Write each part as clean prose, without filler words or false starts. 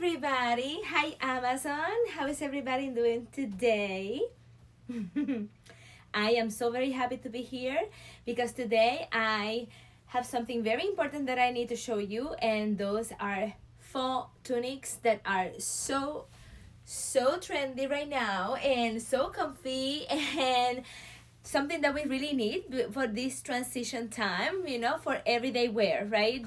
everybody. Hi, Amazon. How is everybody doing today? I am so very happy to be here because today I have something very important that I need to show you, and those are fall tunics that are so trendy right now and so comfy and something that we really need for this transition time, for everyday wear, right?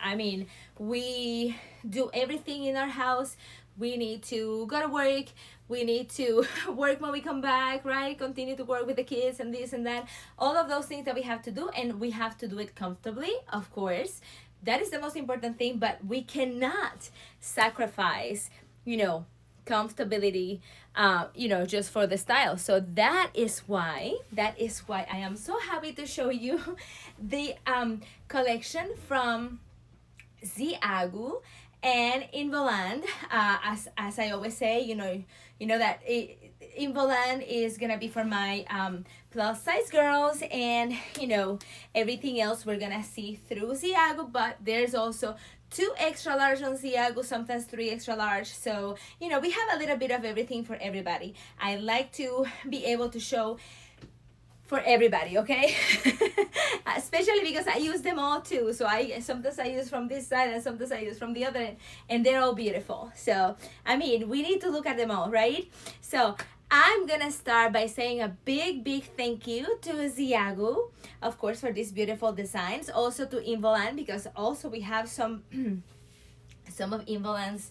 I mean, we do everything in our house. We need to go to work. We need to work when we come back, right? Continue to work with the kids and this and that. All of those things that we have to do, and we have to do it comfortably, of course. That is the most important thing, but we cannot sacrifice, comfortability, just for the style. So that is why I am so happy to show you the collection from Zeagoo and in VOLAND. As I always say, that in VOLAND is gonna be for my plus size girls, and everything else we're gonna see through Zeagoo. But there's also 2 extra large on Zeagoo, sometimes 3 extra large. So we have a little bit of everything for everybody. I like to be able to show for everybody, okay? Especially because I use them all too. So sometimes I use from this side and sometimes I use from the other end, and they're all beautiful. So I mean, we need to look at them all, right? So I'm gonna start by saying a big thank you to Zeagoo, of course, for these beautiful designs. Also to Involand, because also we have some some of Involand's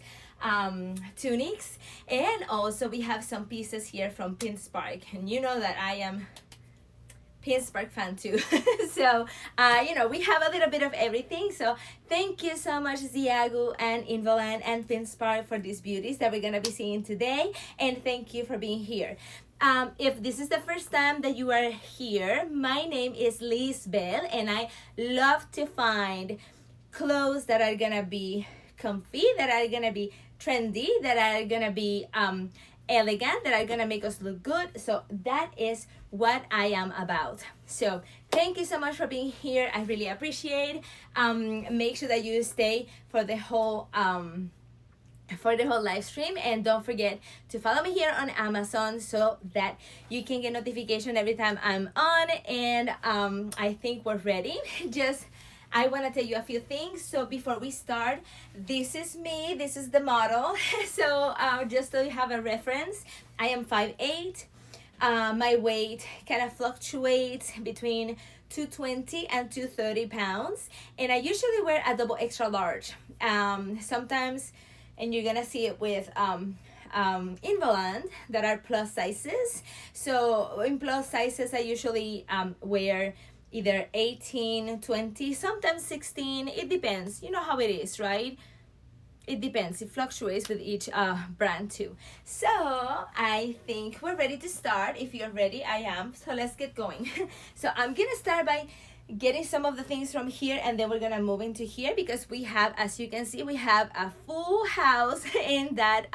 tunics, and also we have some pieces here from PINSPARK, and you know that I am PINSPARK fan too. So we have a little bit of everything. So thank you so much, Zeagoo and Involand and PINSPARK, for these beauties that we're gonna be seeing today, and thank you for being here. If this is the first time that you are here, my name is Liz Bell, and I love to find clothes that are gonna be comfy, that are gonna be trendy, that are gonna be elegant, that are gonna make us look good. So that is what I am about. So thank you so much for being here. I really appreciate. Make sure that you stay for the whole live stream, and don't forget to follow me here on Amazon so that you can get notification every time I'm on. And I think we're ready. I want to tell you a few things. So before we start, this is me. This is the model. So just so you have a reference, I am 5'8". My weight kind of fluctuates between 220 and 230 pounds. And I usually wear a double extra large. Sometimes, and you're going to see it with Involand, that are plus sizes. So in plus sizes, I usually wear either 18, 20, sometimes 16. It depends. You know how it is, right? It depends. It fluctuates with each brand too. So I think we're ready to start. If you're ready, I am. So let's get going. So I'm going to start by getting some of the things from here, and then we're going to move into here, because we have, as you can see, we have a full house in that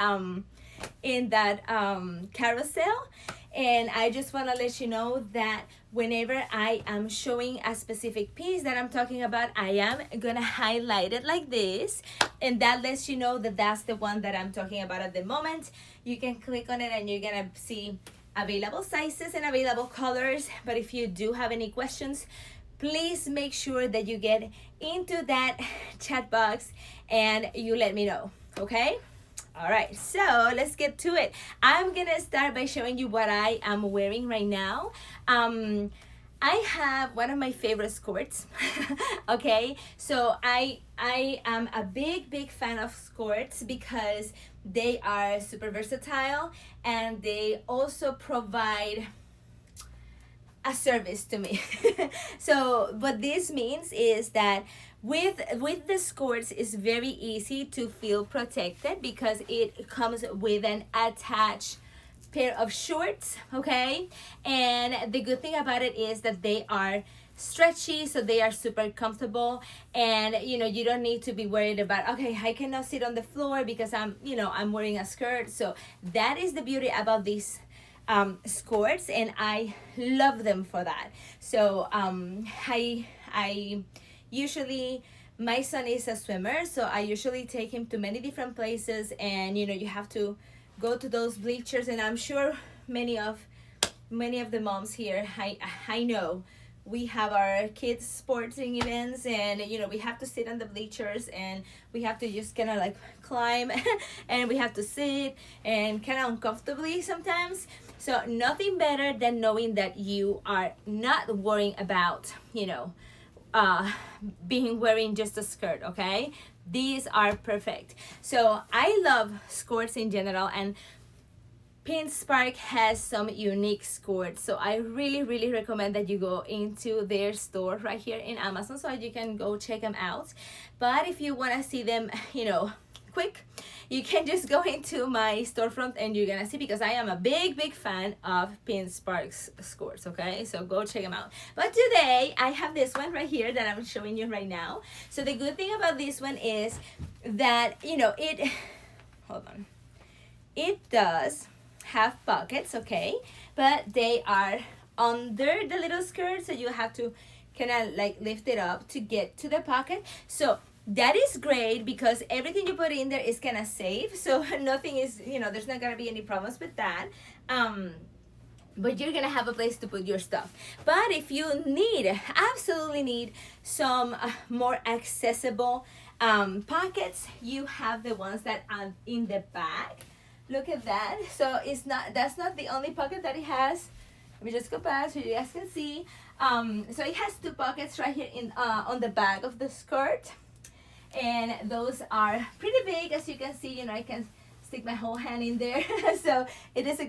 carousel. And I just want to let you know that whenever I am showing a specific piece that I'm talking about, I am gonna highlight it like this, and that lets you know that that's the one that I'm talking about at the moment. You can click on it and you're gonna see available sizes and available colors. But if you do have any questions, please make sure that you get into that chat box and you let me know, okay? All right, so let's get to it. I'm gonna start by showing you what I am wearing right now. I have one of my favorite skirts. Okay, so I am a big fan of skirts because they are super versatile, and they also provide a service to me. So what this means is that with the skirts, it's very easy to feel protected because it comes with an attached pair of shorts, okay? And the good thing about it is that they are stretchy, so they are super comfortable, and you don't need to be worried about, okay, I cannot sit on the floor because I'm wearing a skirt. So that is the beauty about these skirts, and I love them for that. So I usually my son is a swimmer, so I usually take him to many different places, and you know, you have to go to those bleachers, and I'm sure many of the moms here, I know we have our kids sporting events, and you know, we have to sit on the bleachers, and we have to just kind of like climb and we have to sit and kind of uncomfortably sometimes. So nothing better than knowing that you are not worrying about, you know, being wearing just a skirt. Okay, these are perfect. So I love skirts in general, and PINSPARK has some unique skirts, so I really recommend that you go into their store right here in Amazon so you can go check them out. But if you want to see them, you know, quick, you can just go into my storefront and you're gonna see, because I am a big fan of PINSPARK's skirts. Okay, so go check them out. But today I have this one right here that I'm showing you right now. So the good thing about this one is that, you know, it does have pockets, okay, but they are under the little skirt, so you have to kind of like lift it up to get to the pocket. So that is great because everything you put in there is kind of safe, so nothing is, you know, there's not gonna be any problems with that. But you're gonna have a place to put your stuff. But if you absolutely need some more accessible pockets, you have the ones that are in the back. Look at that. So that's not the only pocket that it has. Let me just go back so you guys can see. So it has two pockets right here in on the back of the skirt, and those are pretty big, as you can see. You know, I can stick my whole hand in there. So it is a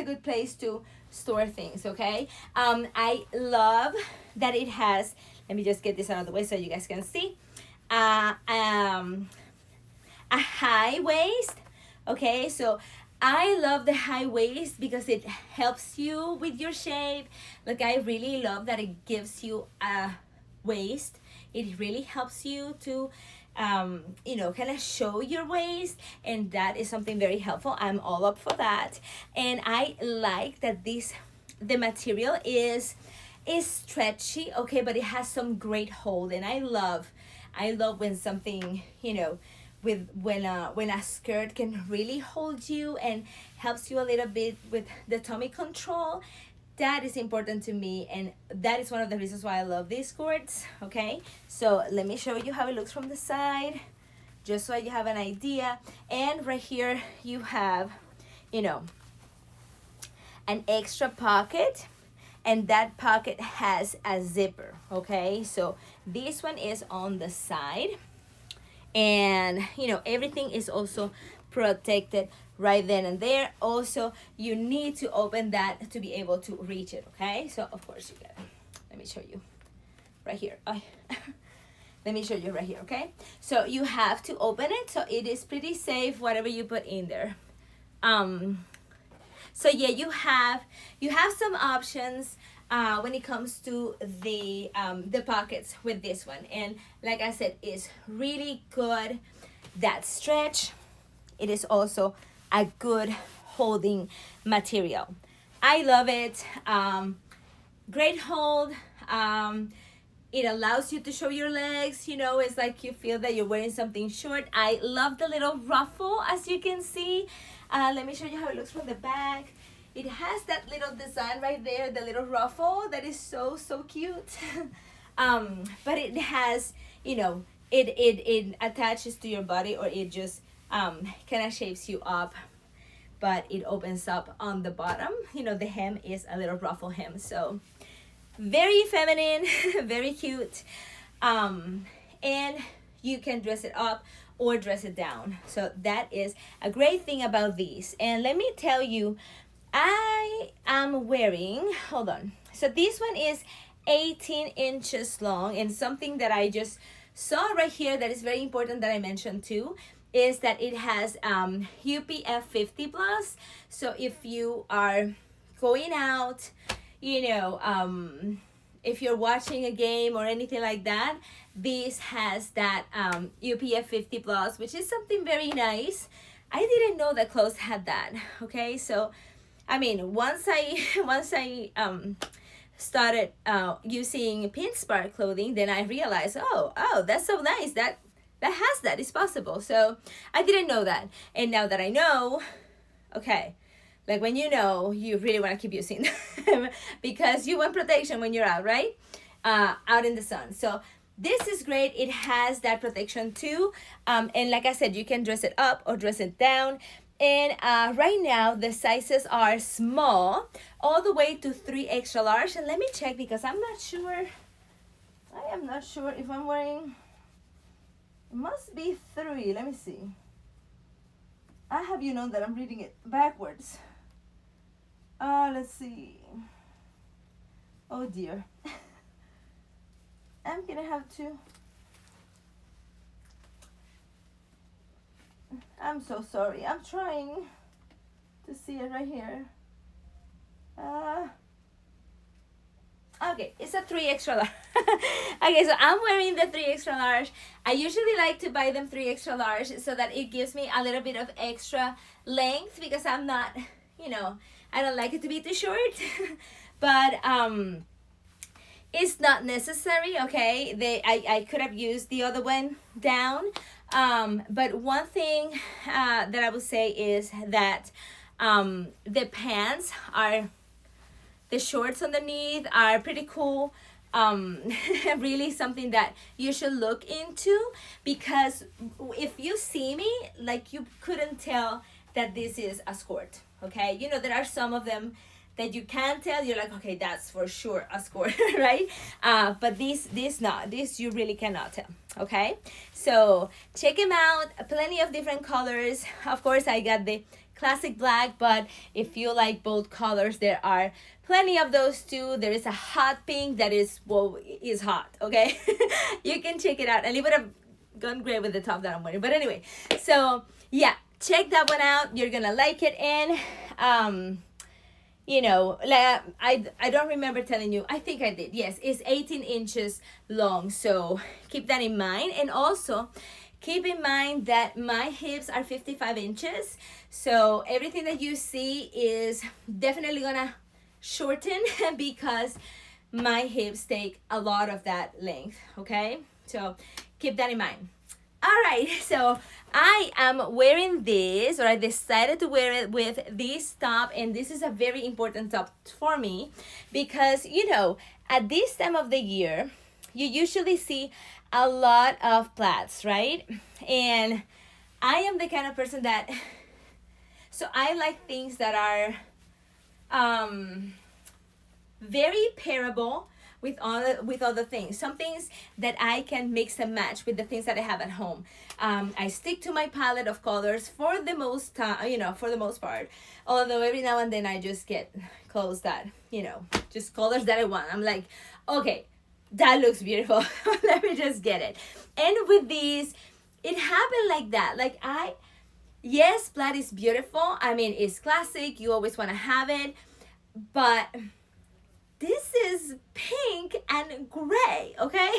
good place to store things. Okay. I love that it has. Let me just get this out of the way so you guys can see. A high waist. Okay, so I love the high waist because it helps you with your shape. Like, I really love that it gives you a waist. It really helps you to, you know, kind of show your waist, and that is something very helpful. I'm all up for that. And I like that the material is stretchy, okay, but it has some great hold, and I love when something, you know, when a skirt can really hold you and helps you a little bit with the tummy control. That is important to me, and that is one of the reasons why I love these skirts. Okay, so let me show you how it looks from the side, just so you have an idea. And right here you have, you know, an extra pocket, and that pocket has a zipper. Okay, so this one is on the side, and you know, everything is also protected right then and there. Also, you need to open that to be able to reach it. Okay, so of course you get, let me show you right here. Let me show you right here. Okay, so you have to open it, so it is pretty safe whatever you put in there. So yeah, you have some options when it comes to the pockets with this one. And like I said, it's really good, that stretch. It is also a good holding material. I love it. Great hold. It allows you to show your legs. You know, it's like you feel that you're wearing something short. I love the little ruffle, as you can see. Let me show you how it looks from the back. It has that little design right there, the little ruffle that is so cute. But it has, you know, it attaches to your body, or it just kind of shapes you up, but it opens up on the bottom. You know, the hem is a little ruffle hem, so very feminine, very cute. And you can dress it up or dress it down. So that is a great thing about these. And let me tell you, I am wearing, hold on. So this one is 18 inches long, and something that I just saw right here that is very important that I mentioned too is that it has UPF 50 plus. So if you are going out, you know, if you're watching a game or anything like that, this has that UPF 50 plus, which is something very nice. I didn't know that clothes had that. Okay, so I mean, once I started using PINSPARK clothing, then I realized, oh, that's so nice. That has that. It's possible. So I didn't know that. And now that I know, okay, like when you know, you really want to keep using them because you want protection when you're out, right? Out in the sun. So this is great. It has that protection too. And like I said, you can dress it up or dress it down. And right now the sizes are small all the way to 3 extra large. And let me check because I'm not sure. I am not sure if I'm wearing, it must be 3. Let me see. I have you know that I'm reading it backwards. Let's see. Oh dear. I'm gonna have to. I'm so sorry. I'm trying to see it right here. Okay, it's a 3 extra large. Okay, so I'm wearing the 3 extra large. I usually like to buy them 3 extra large so that it gives me a little bit of extra length because I'm not, you know, I don't like it to be too short. But it's not necessary, okay? I could have used the other one down. But one thing that I would say is that the pants are, the shorts underneath are pretty cool. Really something that you should look into because if you see me, like you couldn't tell that this is a skirt, okay? You know, there are some of them that you can't tell. You're like, okay, that's for sure a skirt, right? But this you really cannot tell, okay? So check them out. Plenty of different colors. Of course, I got the classic black, but if you like bold colors, there are plenty of those too. There is a hot pink that is, well, is hot, okay? You can check it out, and it would have gone great with the top that I'm wearing. But anyway, so yeah, check that one out. You're gonna like it. And you know, like I don't remember telling you. I think I did. Yes, it's 18 inches long. So keep that in mind. And also keep in mind that my hips are 55 inches. So everything that you see is definitely gonna shorten because my hips take a lot of that length, okay? So keep that in mind. All right, so I am wearing this, or I decided to wear it with this top, and this is a very important top for me because, you know, at this time of the year, you usually see a lot of plaids, right? And I am the kind of person that, so I like things that are very pairable with other things. Some things that I can mix and match with the things that I have at home. I stick to my palette of colors for the most time, you know, for the most part. Although every now and then I just get clothes that, you know, just colors that I want. I'm like, okay, that looks beautiful. Let me just get it. And with these, it happened like that. Like yes, plaid is beautiful. I mean, it's classic. You always want to have it. But this is pink and gray, okay?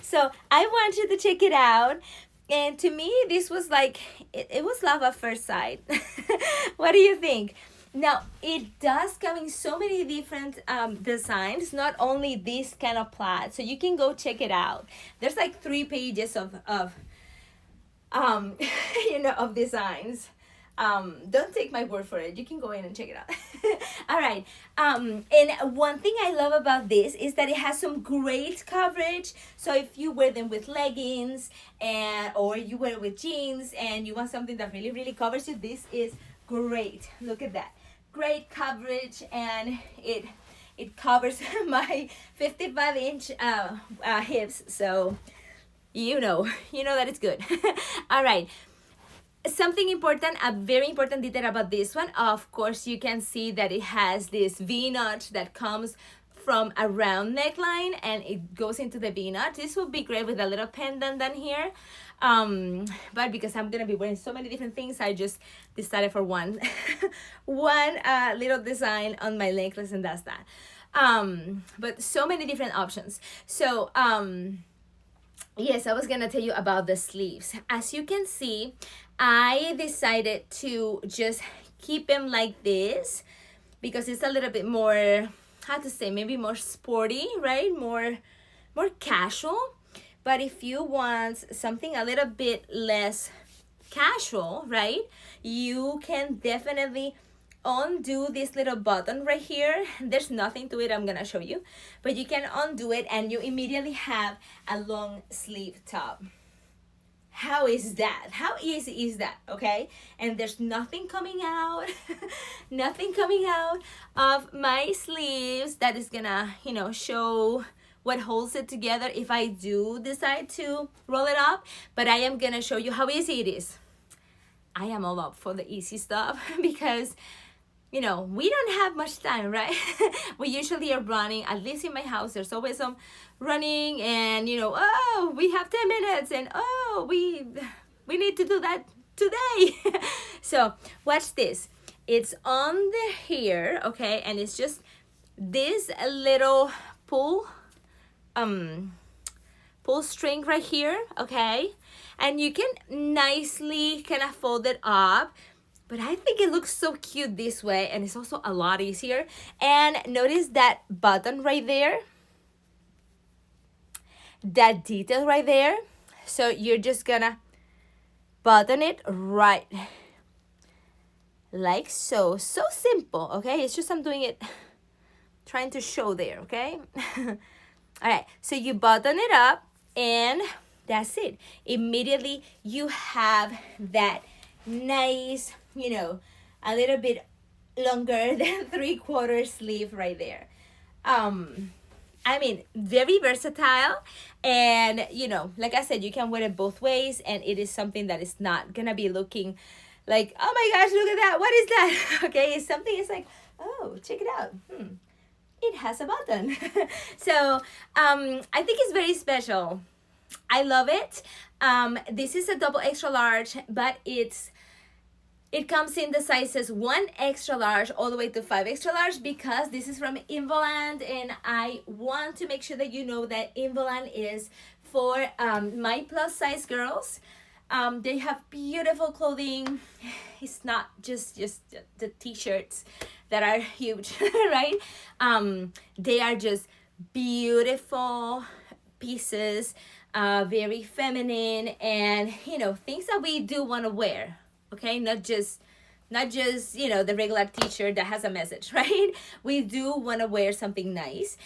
So I want you to check it out. And to me, this was like, it was love at first sight. What do you think? Now, it does come in so many different designs, not only this kind of plaid. So you can go check it out. There's like 3 pages of you know, of designs. Don't take my word for it. You can go in and check it out. All right. And one thing I love about this is that it has some great coverage. So if you wear them with leggings or you wear it with jeans and you want something that really, really covers you, this is great. Look at that. Great coverage, and it covers my 55-inch hips. So you know that it's good. All right. Something important, a very important detail about this one, of course, you can see that it has this V-notch that comes from a round neckline and it goes into the V-notch. This would be great with a little pendant down here. But because I'm gonna be wearing so many different things, I just decided for one little design on my necklace, and that's that. But so many different options. So yes, I was gonna tell you about the sleeves. As you can see, I decided to just keep them like this because it's a little bit more how to say, maybe more sporty, right? More casual. But if you want something a little bit less casual, right, you can definitely undo this little button right here. There's nothing to it, I'm gonna show you, but you can undo it and you immediately have a long sleeve top. How is that? How easy is that? Okay, and there's nothing coming out nothing coming out of my sleeves that is gonna, you know, show what holds it together if I do decide to roll it up. But I am gonna show you how easy it is. I am all up for the easy stuff because, you know, we don't have much time, right? We usually are running, at least in my house, there's always some running and, you know, oh, we have 10 minutes and oh, we need to do that today. So watch this. It's on the here, okay? And it's just this little pull string right here, okay? And you can nicely kind of fold it up, but I think it looks so cute this way, and it's also a lot easier. And notice that button right there, that detail right there. So you're just gonna button it right like so. So simple, okay? It's just I'm doing it, trying to show there, okay? All right, so you button it up and that's it. Immediately you have that nice, you know, a little bit longer than 3/4 sleeve right there. I mean, very versatile, and you know, like I said, you can wear it both ways, and it is something that is not gonna be looking like, oh my gosh, look at that, what is that? Okay, it's something, it's like, oh, check it out. It has a button. So I think it's very special. I love it. This is a double extra large, but it comes in the sizes 1 extra large all the way to 5 extra large because this is from VOLAND, and I want to make sure that you know that VOLAND is for my plus size girls. They have beautiful clothing. It's not just the t-shirts that are huge, right? They are just beautiful pieces, very feminine, and you know, things that we do want to wear, okay? Not just you know, the regular t-shirt that has a message, right? We do want to wear something nice.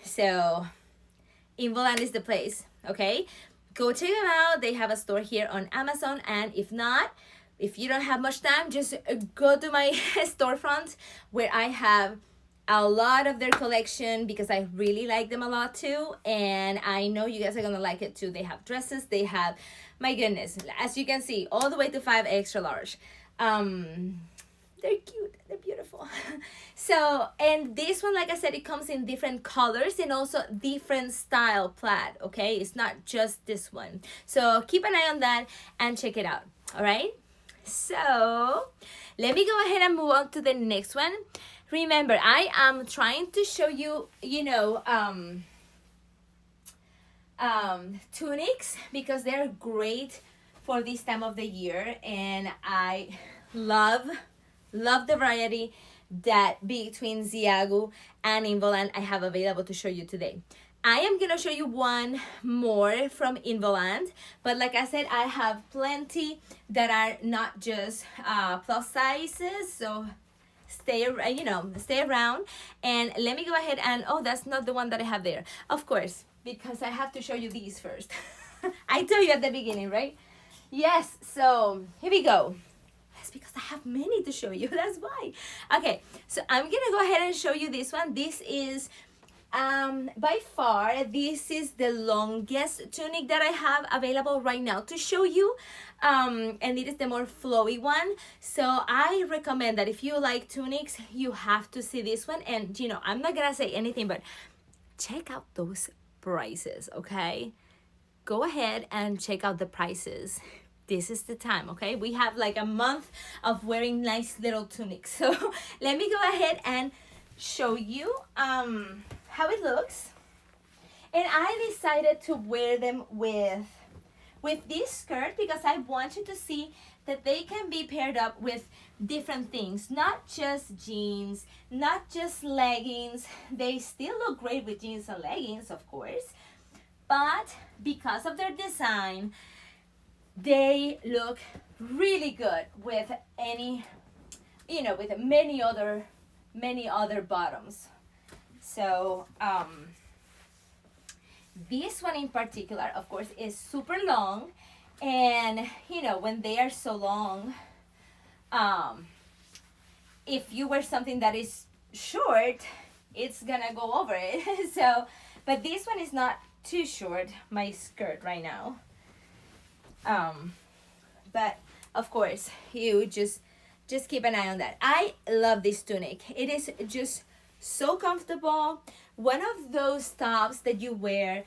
So VOLAND is the place, okay? Go check them out. They have a store here on Amazon, and if not, if you don't have much time, just go to my storefront where I have a lot of their collection because I really like them a lot too, and I know you guys are gonna like it too. They have dresses, they have, my goodness, as you can see, all the way to 5 extra large. They're cute, they're beautiful. So, and this one, like I said, it comes in different colors and also different style plaid, okay? It's not just this one. So keep an eye on that and check it out, all right? So let me go ahead and move on to the next one. Remember, I am trying to show you, you know, tunics because they're great for this time of the year, and I love the variety that between Zeagoo and VOLAND I have available to show you today. I am gonna show you one more from VOLAND, but like I said, I have plenty that are not just plus sizes, so stay around. And let me go ahead and, oh, that's not the one that I have there, of course, because I have to show you these first. I told you at the beginning, right? Yes, so here we go. That's because I have many to show you, that's why. Okay, so I'm gonna go ahead and show you this one. This is by far, this is the longest tunic that I have available right now to show you, and it is the more flowy one. So I recommend that if you like tunics, you have to see this one. And you know, I'm not gonna say anything, but check out those prices, okay? Go ahead and check out the prices. This is the time, okay? We have like a month of wearing nice little tunics. So let me go ahead and show you how it looks. And I decided to wear them with with this skirt because I want you to see that they can be paired up with different things, not just jeans, not just leggings. They still look great with jeans and leggings, of course, but because of their design, they look really good with any, with many other bottoms. So this one in particular, of course, is super long, and when they are so long, if you wear something that is short, it's gonna go over it. So, but this one is not too short, my skirt right now. But of course, you just keep an eye on that. I love this tunic. It is just so comfortable. One of those tops that you wear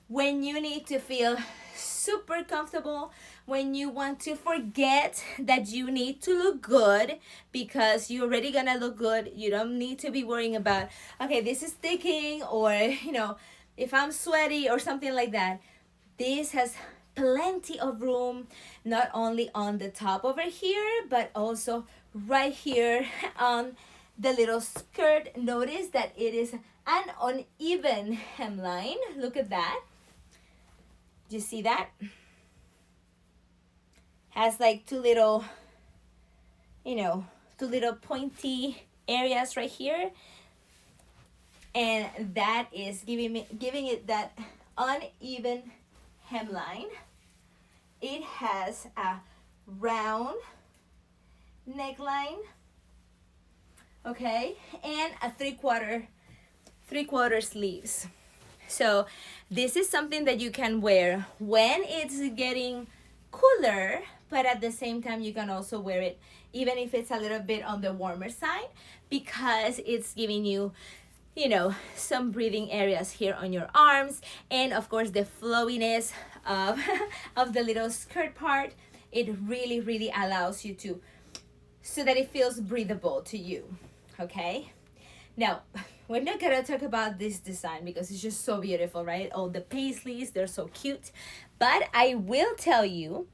when you need to feel super comfortable, when you want to forget that you need to look good, because you're already gonna look good. You don't need to be worrying about, okay, this is sticking, or if I'm sweaty or something like that. This has plenty of room, not only on the top over here, but also right here on the little skirt. Notice that it is an uneven hemline. Look at that. Do you see that? Has like two little pointy areas right here, and that is giving it that uneven hemline. It has a round neckline, okay, and a three-quarter sleeves. So this is something that you can wear when it's getting cooler, but at the same time you can also wear it even if it's a little bit on the warmer side, because it's giving you some breathing areas here on your arms, and of course the flowiness of of the little skirt part. It really allows you to, so that it feels breathable to you. Okay, now we're not gonna talk about this design because it's just so beautiful, right? All the paisleys, they're so cute, but I will tell you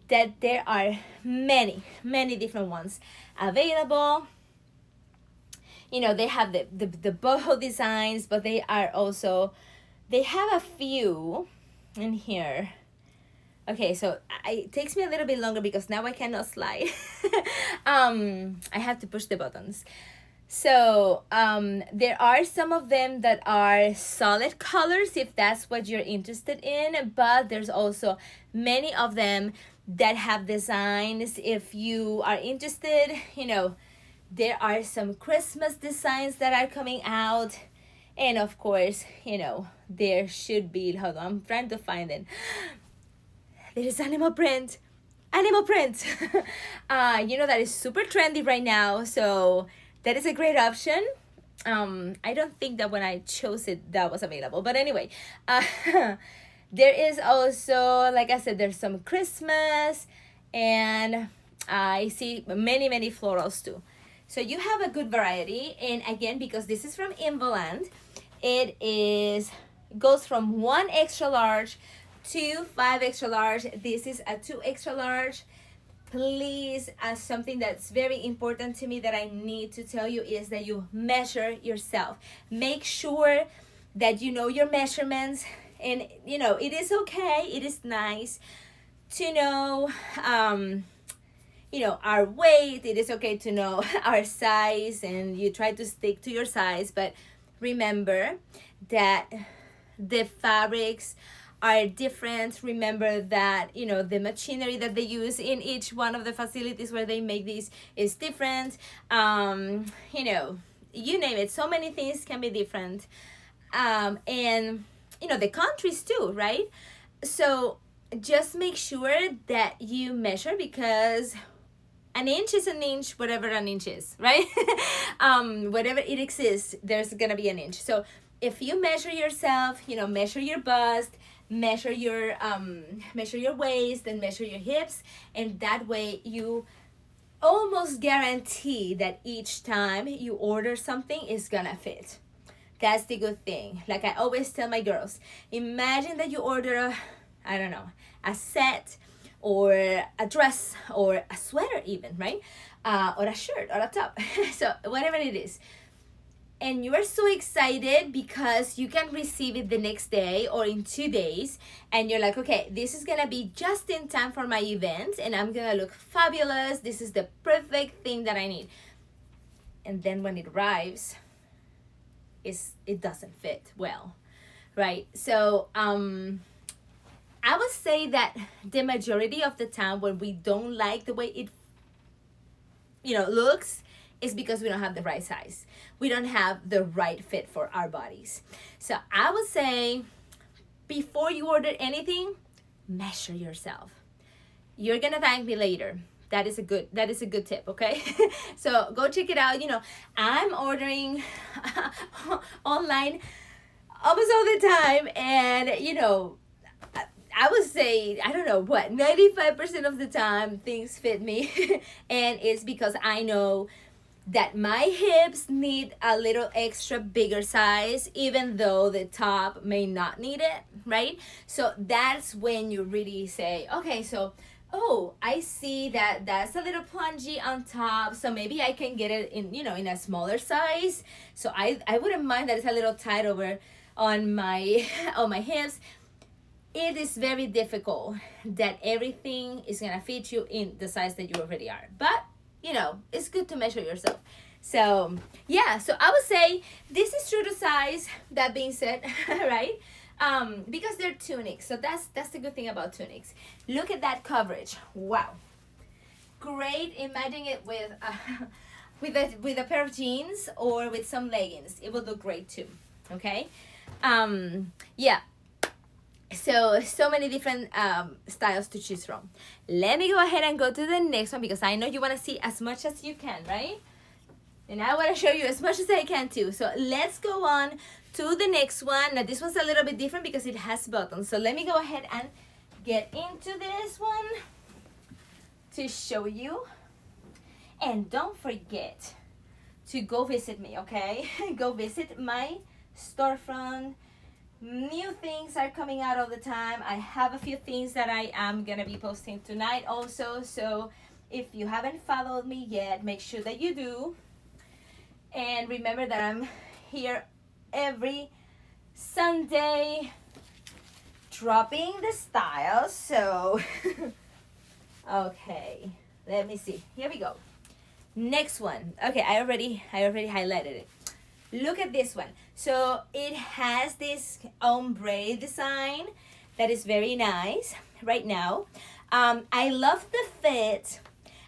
that there are many different ones available. They have the boho designs, but they have a few in here. Okay, so it takes me a little bit longer because now I cannot slide. I have to push the buttons. So there are some of them that are solid colors if that's what you're interested in, but there's also many of them that have designs. If you are interested, there are some Christmas designs that are coming out. And of course, there should be, hold on, I'm trying to find it. There's animal print. That is super trendy right now. So that is a great option. I don't think that when I chose it, that was available. But anyway, there is also, like I said, there's some Christmas, and I see many florals too. So you have a good variety. And again, because this is from VOLAND, it goes from 1 extra large to 5 extra large. This is a 2 extra large. Please, something that's very important to me that I need to tell you is that you measure yourself. Make sure that you know your measurements, and it is okay, it is nice to know our weight. It is okay to know our size, and you try to stick to your size, but remember that the fabrics are different. Remember that the machinery that they use in each one of the facilities where they make these is different. You name it, so many things can be different. And the countries too, right? So just make sure that you measure, because an inch is an inch, whatever an inch is, right? Whatever it exists, there's gonna be an inch. So if you measure yourself, measure your bust, measure your waist, and measure your hips, and that way you almost guarantee that each time you order something is gonna fit. That's the good thing. Like I always tell my girls, imagine that you order I don't know, a set or a dress or a sweater even, right? Or a shirt or a top. So whatever it is. And you are so excited because you can receive it the next day or in 2 days, and you're like, okay, this is gonna be just in time for my event and I'm gonna look fabulous. This is the perfect thing that I need. And then when it arrives, it doesn't fit well, right? So I would say that the majority of the time when we don't like the way it looks, is because we don't have the right size. We don't have the right fit for our bodies. So I would say, before you order anything, measure yourself. You're gonna thank me later. That is a good tip, okay? So go check it out. I'm ordering online almost all the time, and I would say, I don't know what, 95% of the time things fit me. And it's because I know that my hips need a little extra bigger size, even though the top may not need it, right? So that's when you really say, okay, so, oh, I see that that's a little plungy on top, so maybe I can get it in a smaller size. So I wouldn't mind that it's a little tight over on my on my hips. It is very difficult that everything is gonna fit you in the size that you already are, but it's good to measure yourself. So yeah, so I would say this is true to size. That being said, right? Because they're tunics, so that's the good thing about tunics. Look at that coverage. Wow, great. Imagine it with with a pair of jeans or with some leggings. It would look great too. Okay, yeah. So many different styles to choose from. Let me go ahead and go to the next one, because I know you want to see as much as you can, right? And I want to show you as much as I can too. So let's go on to the next one. Now this one's a little bit different because it has buttons. So let me go ahead and get into this one to show you. And don't forget to go visit me, okay? Go visit my storefront. New things are coming out all the time. I have a few things that I am gonna be posting tonight also. So if you haven't followed me yet, make sure that you do. And remember that I'm here every Sunday dropping the styles. So okay, let me see. Here we go. Next one. Okay, I already highlighted it. Look at this one. So it has this ombre design that is very nice right now. I love the fit.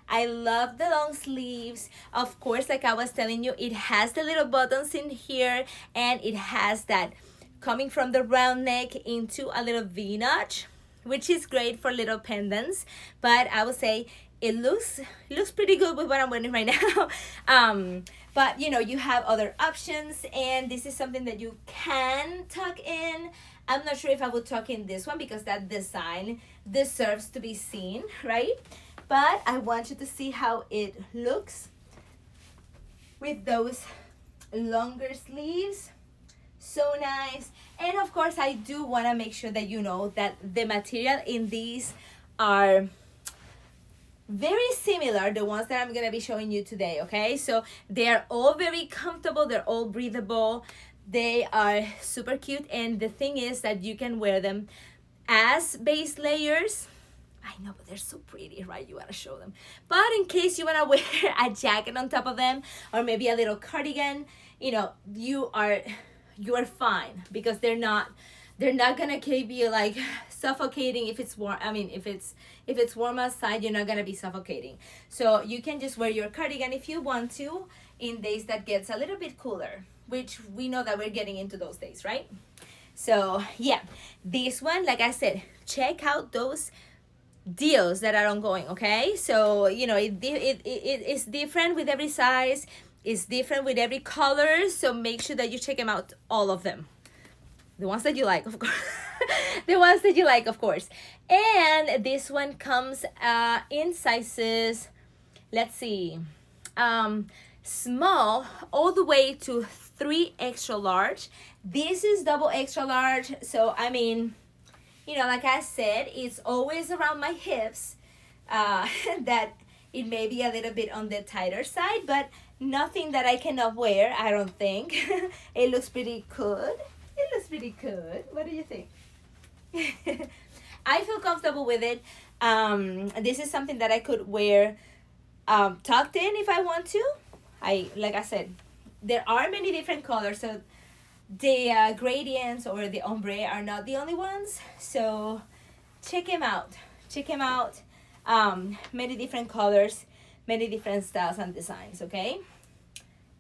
I love the long sleeves. Of course, like I was telling you, it has the little buttons in here, and it has that coming from the round neck into a little V-notch, which is great for little pendants. But I would say it looks pretty good with what I'm wearing right now. But you have other options, and this is something that you can tuck in. I'm not sure if I would tuck in this one because that design deserves to be seen, right? But I want you to see how it looks with those longer sleeves. So nice. And of course, I do want to make sure that you know that the material in these are very similar, the ones that I'm gonna be showing you today, okay? So they are all very comfortable, they're all breathable, they are super cute, and the thing is that you can wear them as base layers. I know, but they're so pretty, right? You wanna show them. But in case you wanna wear a jacket on top of them, or maybe a little cardigan, you are fine, because they're not gonna keep you like suffocating if it's warm. I mean, if it's warm outside, you're not gonna be suffocating. So you can just wear your cardigan if you want to in days that gets a little bit cooler, which we know that we're getting into those days, right? So yeah, this one, like I said, check out those deals that are ongoing, okay? So it's different with every size, it's different with every color, so make sure that you check them out, all of them. The ones that you like, of course. The ones that you like, of course. And this one comes in sizes, let's see, small all the way to 3 extra large. This is double extra large, so I mean, you know, like I said, it's always around my hips, that it may be a little bit on the tighter side, but nothing that I cannot wear, I don't think. It looks pretty good. It looks pretty good. What do you think? I feel comfortable with it. This is something that I could wear tucked in if I want to. Like I said, there are many different colors, so the gradients or the ombre are not the only ones. So check them out. Check them out. Many different colors, many different styles and designs. Okay.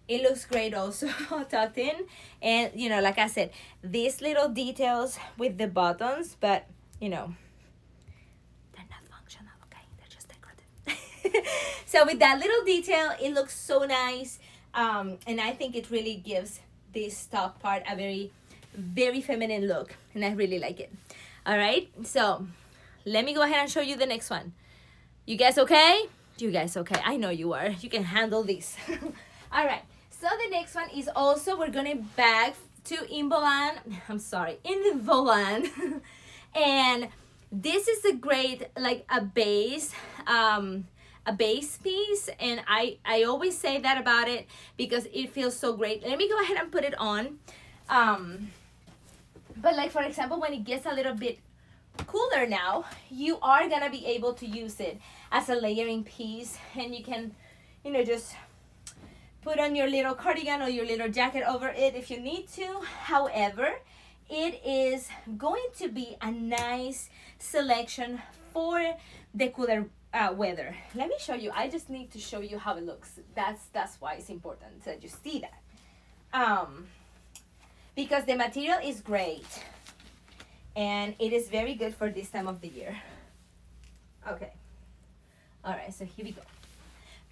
It looks great also tucked in, and you know, like I said, these little details with the buttons, but you know, they're not functional, okay? They're just decorative. So with that little detail, it looks so nice, and I think it really gives this top part a very, very feminine look, and I really like it. All right, so let me go ahead and show you the next one. You guys okay? You guys okay? I know you are. You can handle this. All right. So the next one is also, we're gonna back to in VOLAND. I'm sorry, in VOLAND. And this is a great, like a base piece. And I always say that about it because it feels so great. Let me go ahead and put it on. But like, for example, when it gets a little bit cooler now, you are gonna be able to use it as a layering piece, and you can, you know, just put on your little cardigan or your little jacket over it if you need to. However, it is going to be a nice selection for the cooler weather. Let me show you. I just need to show you how it looks. That's why it's important that you see that. Because the material is great, and it is very good for this time of the year. Okay. All right, so here we go.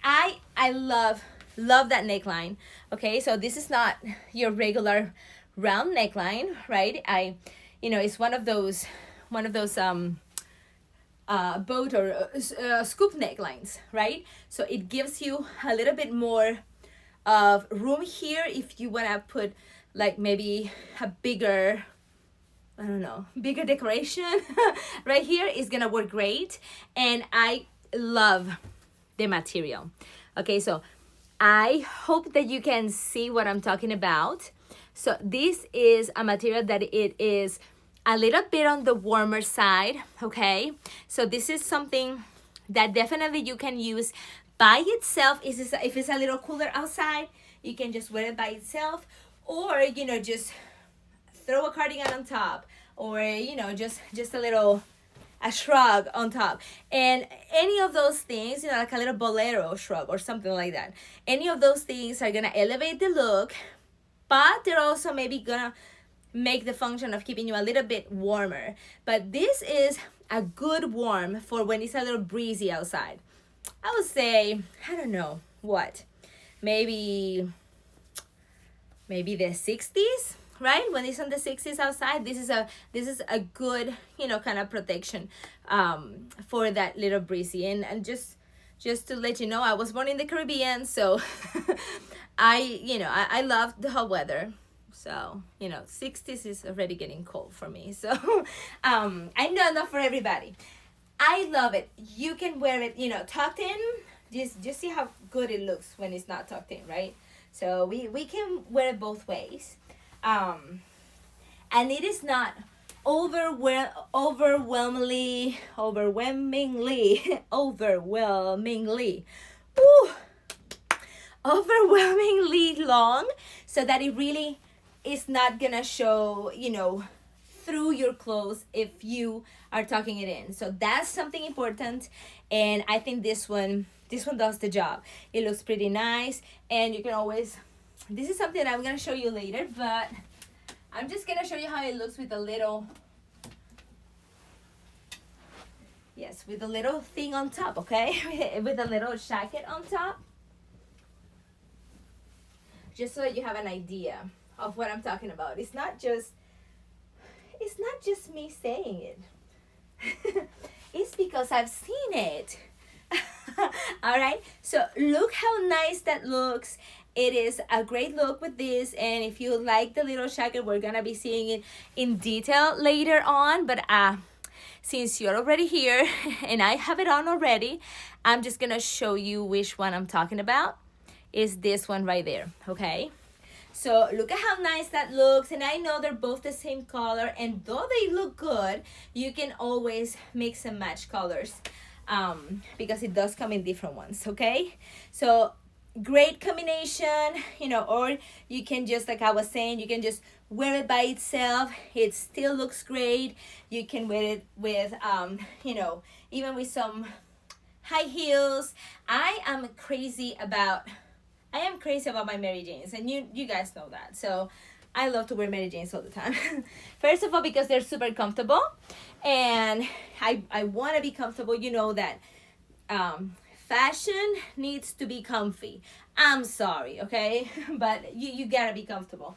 I love that neckline. Okay, so this is not your regular round neckline, right? You know, it's one of those boat or scoop necklines, right? So it gives you a little bit more of room here if you want to put like maybe a bigger, I don't know, bigger decoration. Right here is gonna work great, and I love the material. Okay, so I hope that you can see what I'm talking about. So this is a material that it is a little bit on the warmer side, okay? So this is something that definitely you can use by itself. If it's a little cooler outside, you can just wear it by itself, or, you know, just throw a cardigan on top, or, you know, just a shrug on top. And any of those things, you know, like a little bolero shrug or something like that, any of those things are gonna elevate the look, but they're also maybe gonna make the function of keeping you a little bit warmer. But this is a good warm for when it's a little breezy outside. I would say, I don't know what, maybe the 60s, right? When it's in the 60s outside, this is a good, you know, kind of protection for that little breezy. And just to let you know, I was born in the Caribbean, so I love the hot weather. So, you know, 60s is already getting cold for me. So I know not for everybody. I love it. You can wear it, you know, tucked in. Just see how good it looks when it's not tucked in, right? So we can wear it both ways. And it is not overwhelmingly long, so that it really is not gonna show, you know, through your clothes if you are tucking it in. So that's something important, and I think this one does the job. It looks pretty nice, and you can always, this is something that I'm gonna show you later, but I'm just gonna show you how it looks with a little, yes, with a little thing on top, okay? With a little jacket on top, just so that you have an idea of what I'm talking about. It's not just me saying it. It's because I've seen it. All right, so look how nice that looks. It is a great look with this, and if you like the little jacket, we're gonna be seeing it in detail later on, but since you're already here and I have it on already, I'm just gonna show you which one I'm talking about. Is this one right there, okay? So look at how nice that looks, and I know they're both the same color, and though they look good, you can always mix and match colors because it does come in different ones, okay? So great combination, you know, or you can just, like I was saying, you can just wear it by itself. It still looks great. You can wear it with, you know, even with some high heels. I am crazy about my Mary Janes, and you guys know that. So I love to wear Mary Janes all the time. First of all, because they're super comfortable, and I want to be comfortable. You know that fashion needs to be comfy. I'm sorry, okay? But you gotta be comfortable.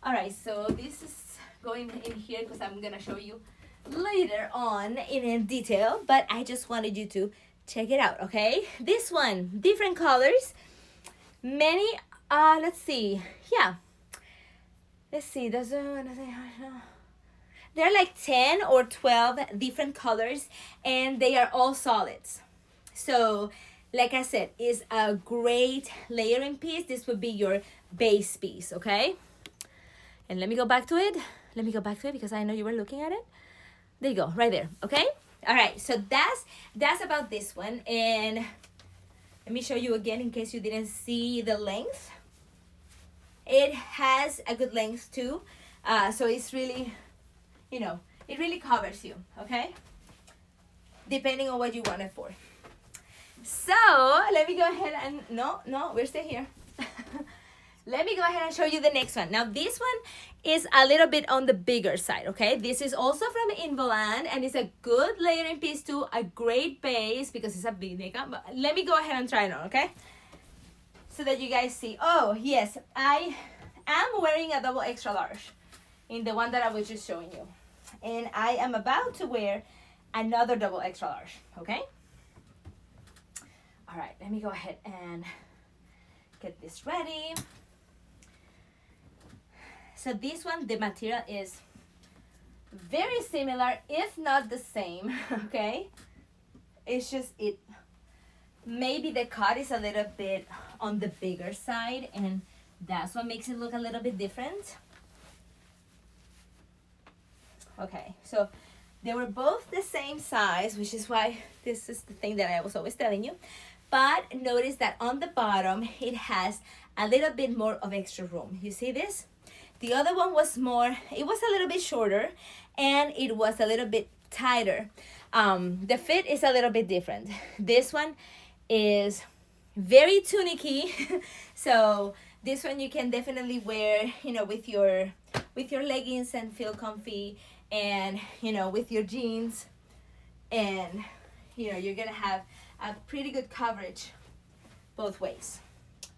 All right, so this is going in here because I'm gonna show you later on in detail, but I just wanted you to check it out, okay? This one, different colors. Many, let's see, yeah. Let's see, there are like 10 or 12 different colors, and they are all solids. So, like I said, it's a great layering piece. This would be your base piece, okay? And let me go back to it. Let me go back to it because I know you were looking at it. There you go, right there, okay? All right, so that's about this one. And let me show you again in case you didn't see the length. It has a good length too. So it's really, you know, it really covers you, okay? Depending on what you want it for. So let me go ahead and, no, we're still here. Let me go ahead and show you the next one. Now this one is a little bit on the bigger side, okay? This is also from VOLAND, and it's a good layering piece too, a great base because it's a big makeup. But let me go ahead and try it on, okay? So that you guys see. Oh, yes, I am wearing a double extra large in the one that I was just showing you. And I am about to wear another double extra large, okay? All right, let me go ahead and get this ready. So this one, the material is very similar, if not the same, okay? It's just, maybe the cut is a little bit on the bigger side, and that's what makes it look a little bit different. Okay, so they were both the same size, which is why this is the thing that I was always telling you. But notice that on the bottom, it has a little bit more of extra room. You see this? The other one was more, it was a little bit shorter, and it was a little bit tighter. The fit is a little bit different. This one is very tunicky. So this one you can definitely wear, you know, with your leggings and feel comfy, and, you know, with your jeans, and, you know, you're gonna have a pretty good coverage both ways,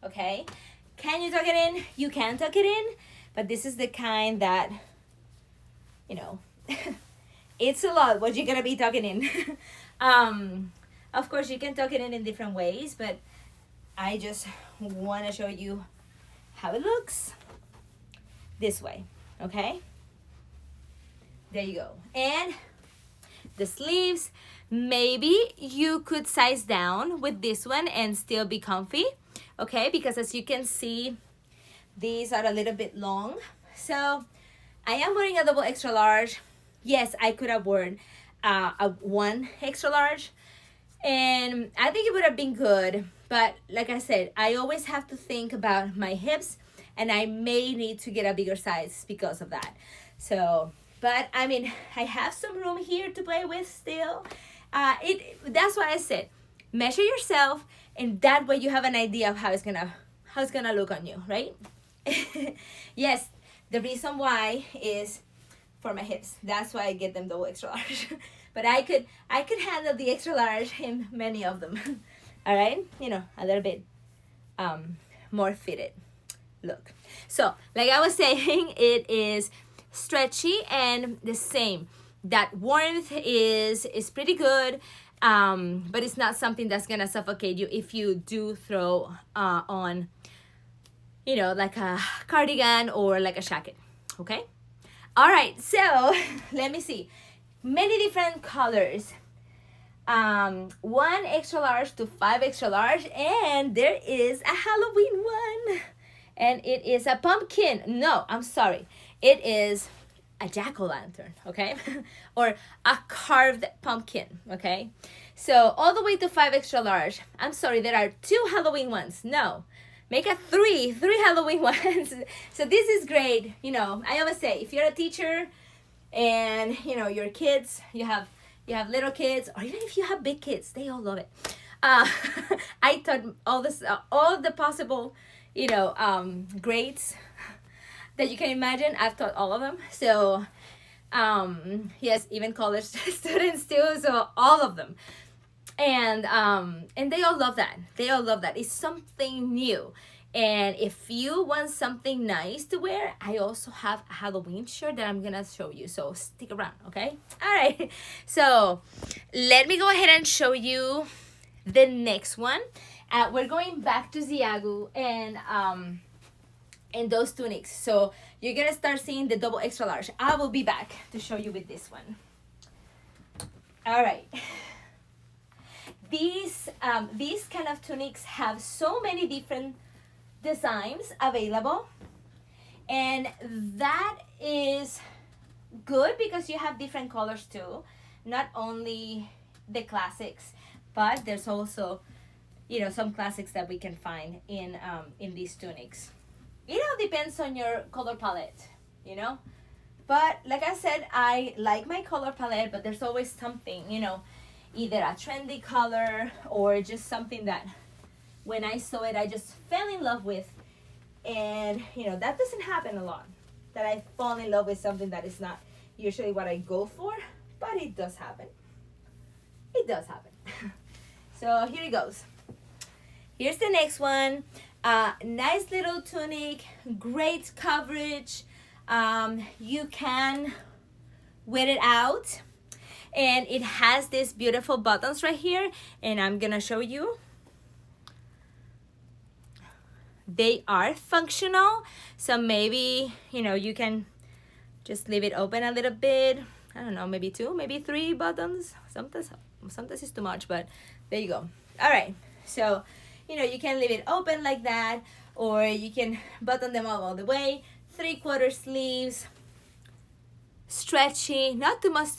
okay? Can you tuck it in? You can tuck it in, but this is the kind that, you know, it's a lot what you're gonna be tucking in. Of course, you can tuck it in different ways, but I just want to show you how it looks this way, okay? There you go. And the sleeves, maybe you could size down with this one and still be comfy, okay? Because as you can see, these are a little bit long. So I am wearing a double extra large. Yes, I could have worn a 1 extra large, and I think it would have been good. But like I said, I always have to think about my hips, and I may need to get a bigger size because of that. So, but I mean, I have some room here to play with still. That's why I said, measure yourself, and that way you have an idea of how it's gonna look on you, right? Yes, the reason why is for my hips. That's why I get them double extra large. But I could handle the extra large in many of them. All right, you know, a little bit more fitted look. So like I was saying, it is stretchy and the same. That warmth is pretty good, but it's not something that's gonna suffocate you if you do throw on, you know, like a cardigan or like a jacket, okay? All right, so let me see. many different colors. 1 extra large to 5 extra large, and there is a Halloween one, and it is a pumpkin. No, I'm sorry, it is a jack-o'-lantern, okay? Or a carved pumpkin, okay? So all the way to 5 extra large. I'm sorry, there are 2 Halloween ones. No, make it 3 Halloween ones. So this is great. You know, I always say, if you're a teacher and you know your kids, you have little kids, or even if you have big kids, they all love it. I taught all the possible, you know, grades that you can imagine. I've taught all of them. So yes, even college students too. So all of them, and they all love that. They all love that. It's something new. And if you want something nice to wear, I also have a Halloween shirt that I'm gonna show you, so stick around, okay? All right, so let me go ahead and show you the next one. We're going back to Zeagoo and those tunics. So you're gonna start seeing the double extra large. I will be back to show you with this one. All right. These kind of tunics have so many different designs available, and that is good because you have different colors too, not only the classics, but there's also, you know, some classics that we can find in these tunics. It all depends on your color palette, you know, but like I said, I like my color palette, but there's always something, you know, either a trendy color or just something that when I saw it, I just fell in love with. And, you know, that doesn't happen a lot, that I fall in love with something that is not usually what I go for, but it does happen. It does happen. So here it goes. Here's the next one. Nice little tunic, great coverage. You can wear it out. And it has these beautiful buttons right here, and I'm gonna show you. They are functional, so maybe, you know, you can just leave it open a little bit. I don't know, maybe 2, maybe 3 buttons. Sometimes it's too much, but there you go. All right, so, you know, you can leave it open like that, or you can button them all the way. 3/4 sleeves, stretchy, not too much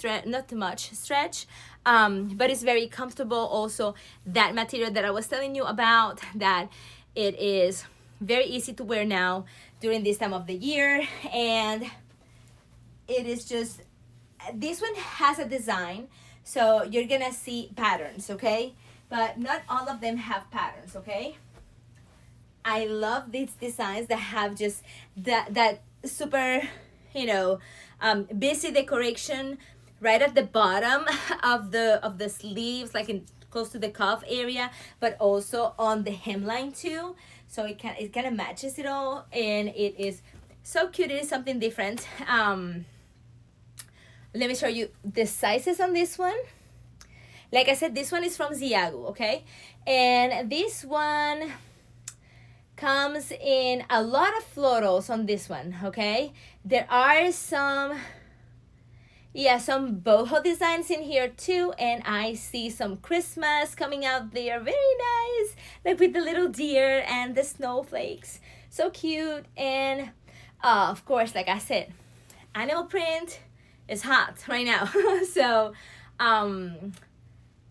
stretch, but it's very comfortable. Also, that material that I was telling you about, that it is very easy to wear now during this time of the year, and it is just, this one has a design, so you're gonna see patterns, okay, but not all of them have patterns, okay. I love these designs that have just that super, you know, busy decoration right at the bottom of the sleeves, like in close to the cuff area, but also on the hemline too. So it kind of matches it all, and it is so cute. It is something different. Let me show you the sizes on this one. Like I said, this one is from Zeagoo, okay? And this one comes in a lot of florals on this one, okay? There are some boho designs in here too, and I see some Christmas coming out there. Very nice, like with the little deer and the snowflakes. So cute. And of course, like I said, animal print is hot right now. So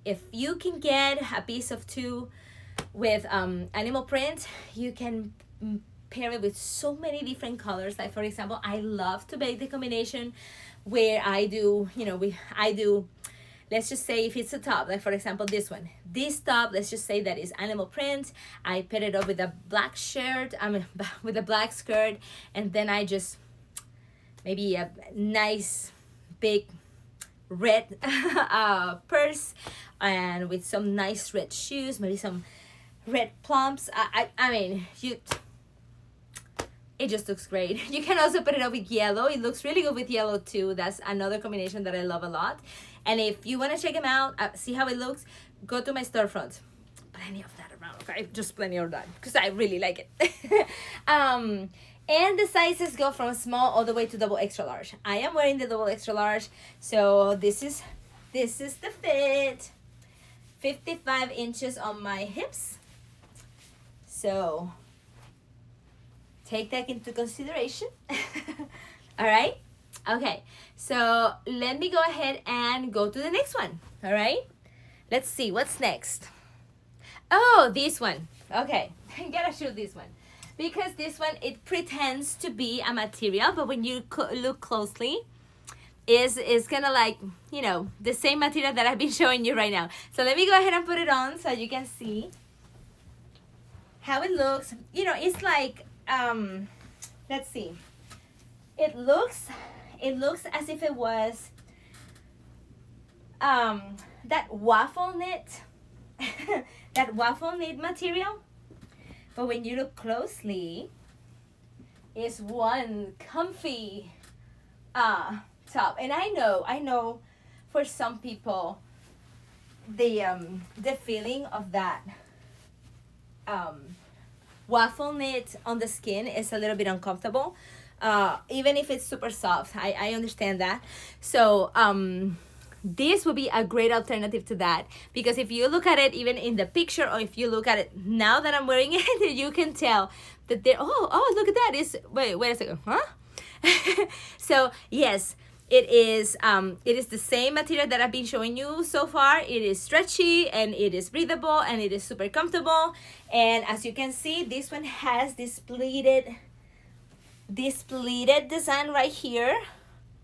if you can get a piece of 2 with animal print, you can pair it with so many different colors. Like for example, I love to make the combination where I do, you know, I do, let's just say if it's a top, like for example this one, this top, let's just say that is animal print. I put it up with a black shirt, with a black skirt, and then I just maybe a nice big red purse, and with some nice red shoes, maybe some red plumps. I mean, it just looks great. You can also put it up with yellow. It looks really good with yellow too. That's another combination that I love a lot. And if you want to check them out, see how it looks, go to my storefront. Plenty of that around, okay? Just plenty of that, because I really like it. And the sizes go from small all the way to double extra large. I am wearing the double extra large, so this is the fit. 55 inches on my hips. So take that into consideration. All right. Okay, so let me go ahead and go to the next one. All right, let's see what's next. Oh, this one. Okay, I gotta show this one because this one, it pretends to be a material, but when you look closely, is kind of like, you know, the same material that I've been showing you right now. So let me go ahead and put it on so you can see how it looks. You know, it's like let's see, it looks as if it was that waffle knit that waffle knit material, but when you look closely, it's one comfy top. And I know for some people the feeling of that waffle knit on the skin is a little bit uncomfortable, even if it's super soft. I understand that. So this would be a great alternative to that, because if you look at it even in the picture, or if you look at it now that I'm wearing it, you can tell that they're, oh look at that, is wait a second, huh? So yes, it is the same material that I've been showing you so far. It is stretchy and it is breathable and it is super comfortable. And as you can see, this one has this pleated design right here,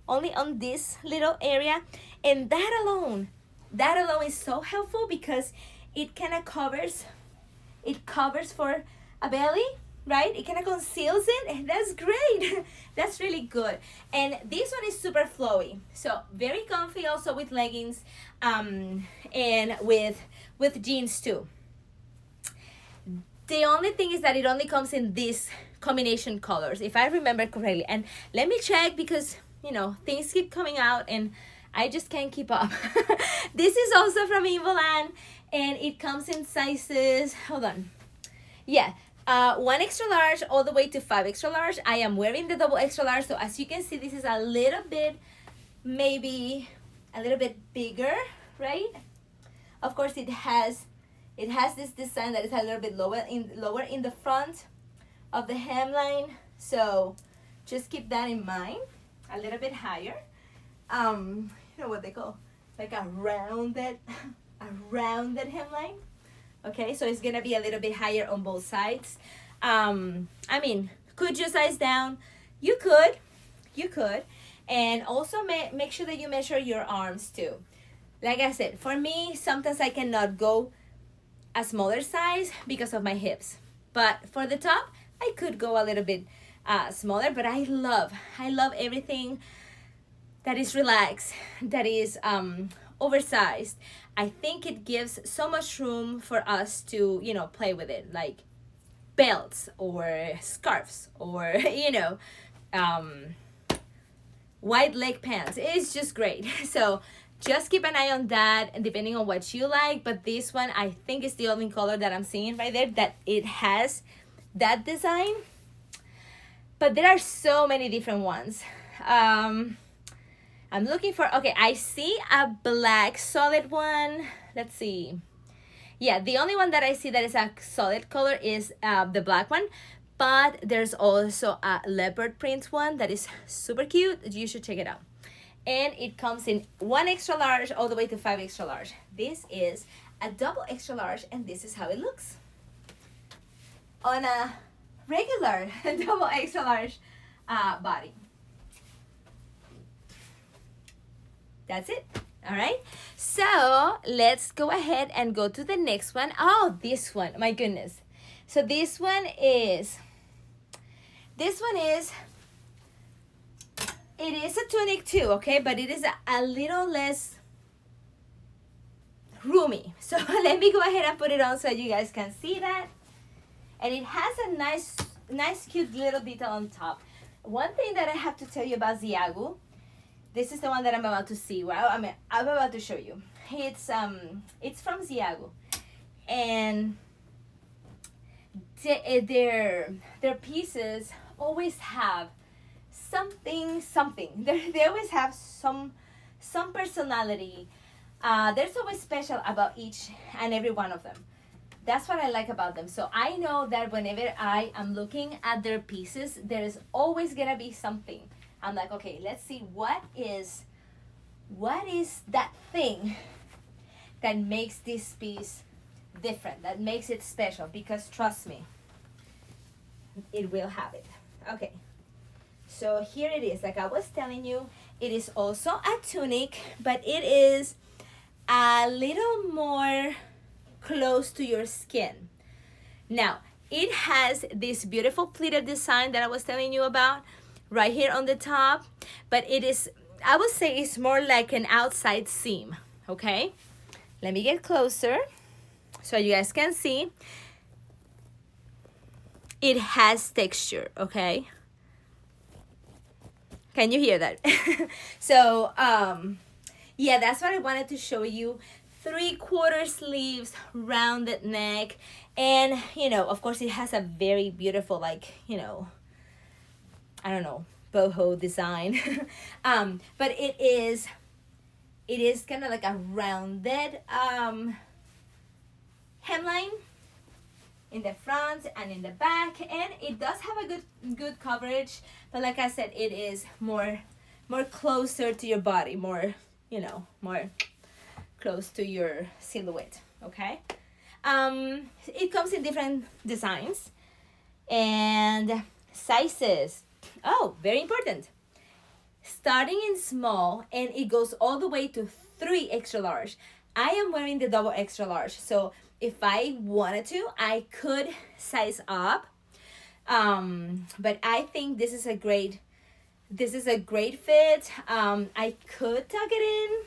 only on this little area. And that alone is so helpful because it kind of covers for a belly, right? It kind of conceals it, and that's great. That's really good. And this one is super flowy, so very comfy also with leggings, and with jeans too. The only thing is that it only comes in these combination colors, if I remember correctly. And let me check, because you know, things keep coming out and I just can't keep up. This is also from VOLAND, and it comes in sizes, hold on. Yeah, 1 extra large all the way to 5 extra large. I am wearing the double extra large, so as you can see, this is a little bit, maybe a little bit bigger, right? Of course, it has this design that is a little bit lower in the front of the hemline, so just keep that in mind. A little bit higher. You know what they call, like a rounded hemline. Okay, so it's gonna be a little bit higher on both sides. I mean, could you size down? You could, and also make sure that you measure your arms too. Like I said, for me, sometimes I cannot go a smaller size because of my hips, but for the top, I could go a little bit smaller. But I love everything that is relaxed, that is oversized. I think it gives so much room for us to, you know, play with it, like belts or scarves, or you know, wide leg pants. It's just great. So just keep an eye on that, and depending on what you like. But this one, I think, is the only color that I'm seeing right there that it has that design. But there are so many different ones. I'm looking for, okay, I see a black solid one. Let's see. Yeah, the only one that I see that is a solid color is the black one. But there's also a leopard print one that is super cute. You should check it out. And it comes in 1 extra large all the way to 5 extra large. This is a double extra large, and this is how it looks on a regular double extra large body. That's it. All right, so let's go ahead and go to the next one. Oh, this one, my goodness. So this one is it is a tunic too, okay, but it is a little less roomy. So let me go ahead and put it on so you guys can see that. And it has a nice cute little detail on top. One thing that I have to tell you about Zeagoo, this is the one that I'm about to see. Well, I'm about to show you. It's from Zeagoo, and their pieces always have something. They always have some personality. There's always special about each and every one of them. That's what I like about them. So I know that whenever I am looking at their pieces, there is always gonna be something. I'm like, okay, let's see what is that thing that makes this piece different, that makes it special, because trust me, it will have it. Okay, so here it is. Like I was telling you, it is also a tunic, but it is a little more close to your skin. Now, it has this beautiful pleated design that I was telling you about right here on the top, but it is, I would say it's more like an outside seam, okay? Let me get closer so you guys can see. It has texture, okay? Can you hear that? So, yeah, that's what I wanted to show you. 3/4 sleeves, rounded neck, and you know, of course, it has a very beautiful, like, you know, I don't know, boho design. But it is kind of like a rounded hemline in the front and in the back, and it does have a good coverage, but like I said, it is more closer to your body, more, you know, more close to your silhouette, okay? It comes in different designs and sizes. Oh, very important. Starting in small, and it goes all the way to 3 extra large. I am wearing the double extra large, so if I wanted to, I could size up. But I think this is a great fit. I could tuck it in.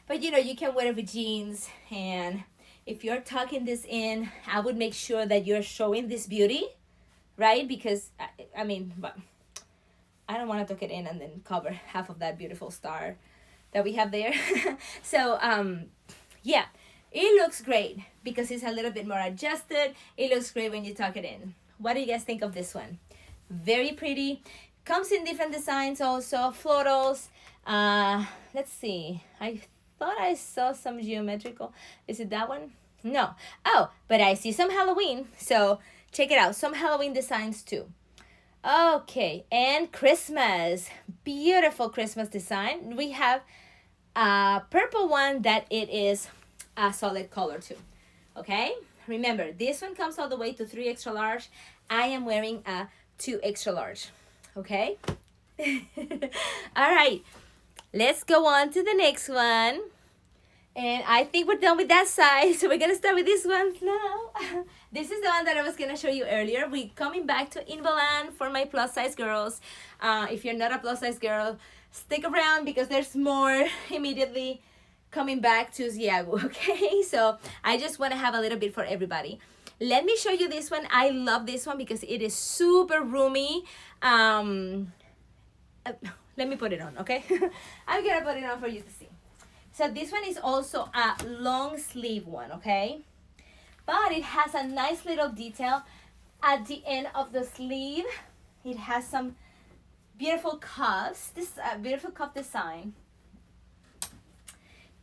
But you know, you can wear it with jeans, and if you're tucking this in, I would make sure that you're showing this beauty, right? Because I mean, but I don't want to tuck it in and then cover half of that beautiful star that we have there. So yeah, it looks great because it's a little bit more adjusted. It looks great when you tuck it in. What do you guys think of this one? Very pretty. Comes in different designs also, florals. Let's see, I thought I saw some geometrical. Is it that one? No. Oh, but I see some Halloween, so check it out. Some Halloween designs too. Okay, and Christmas. Beautiful Christmas design. We have a purple one that it is a solid color too. Okay, remember, this one comes all the way to 3 extra large. I am wearing a 2 extra large. Okay. All right, let's go on to the next one. And I think we're done with that size, so we're gonna start with this one now. This is the one that I was gonna show you earlier. We're coming back to VOLAND for my plus size girls. If you're not a plus size girl, stick around because there's more immediately coming back to Zeagoo, okay? So I just wanna have a little bit for everybody. Let me show you this one. I love this one because it is super roomy. Let me put it on, okay? I'm gonna put it on for you to see. So this one is also a long sleeve one, okay? But it has a nice little detail at the end of the sleeve. It has some beautiful cuffs, this beautiful cuff design.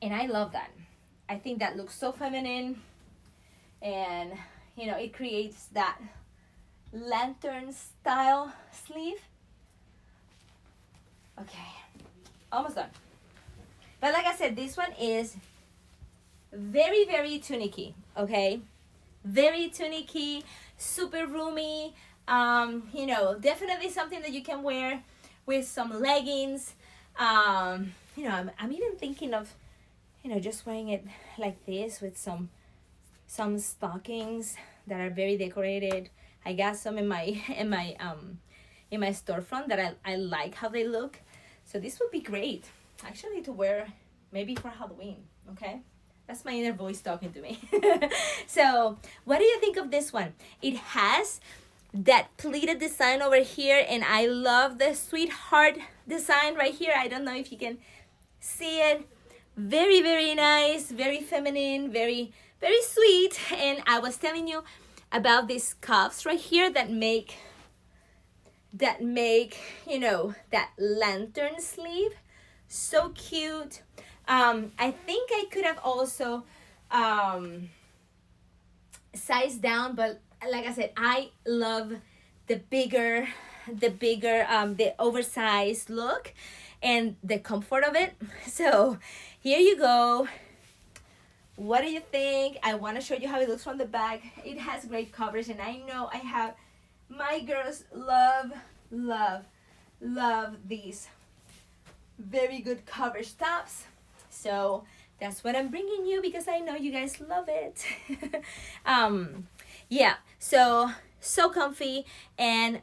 And I love that. I think that looks so feminine, and you know, it creates that lantern style sleeve. Okay, almost done. But like I said, this one is very, very tunicky, okay? Very tunicky, super roomy. You know, definitely something that you can wear with some leggings. You know, I'm even thinking of, you know, just wearing it like this with some stockings that are very decorated. I got some in my storefront that I like how they look. So this would be great actually to wear maybe for Halloween, okay? That's my inner voice talking to me. So what do you think of this one? It has that pleated design over here, and I love the sweetheart design right here. I don't know if you can see it. Very, very nice, very feminine, very, very sweet. And I was telling you, about these cuffs right here that make, you know, that lantern sleeve. So cute. I think I could have also sized down, but like I said, I love the bigger, the oversized look and the comfort of it. So here you go. What do you think? I want to show you how it looks from the back. It has great coverage, and I know I have, my girls love these very good coverage tops. So that's what I'm bringing you because I know you guys love it. Yeah, so comfy, and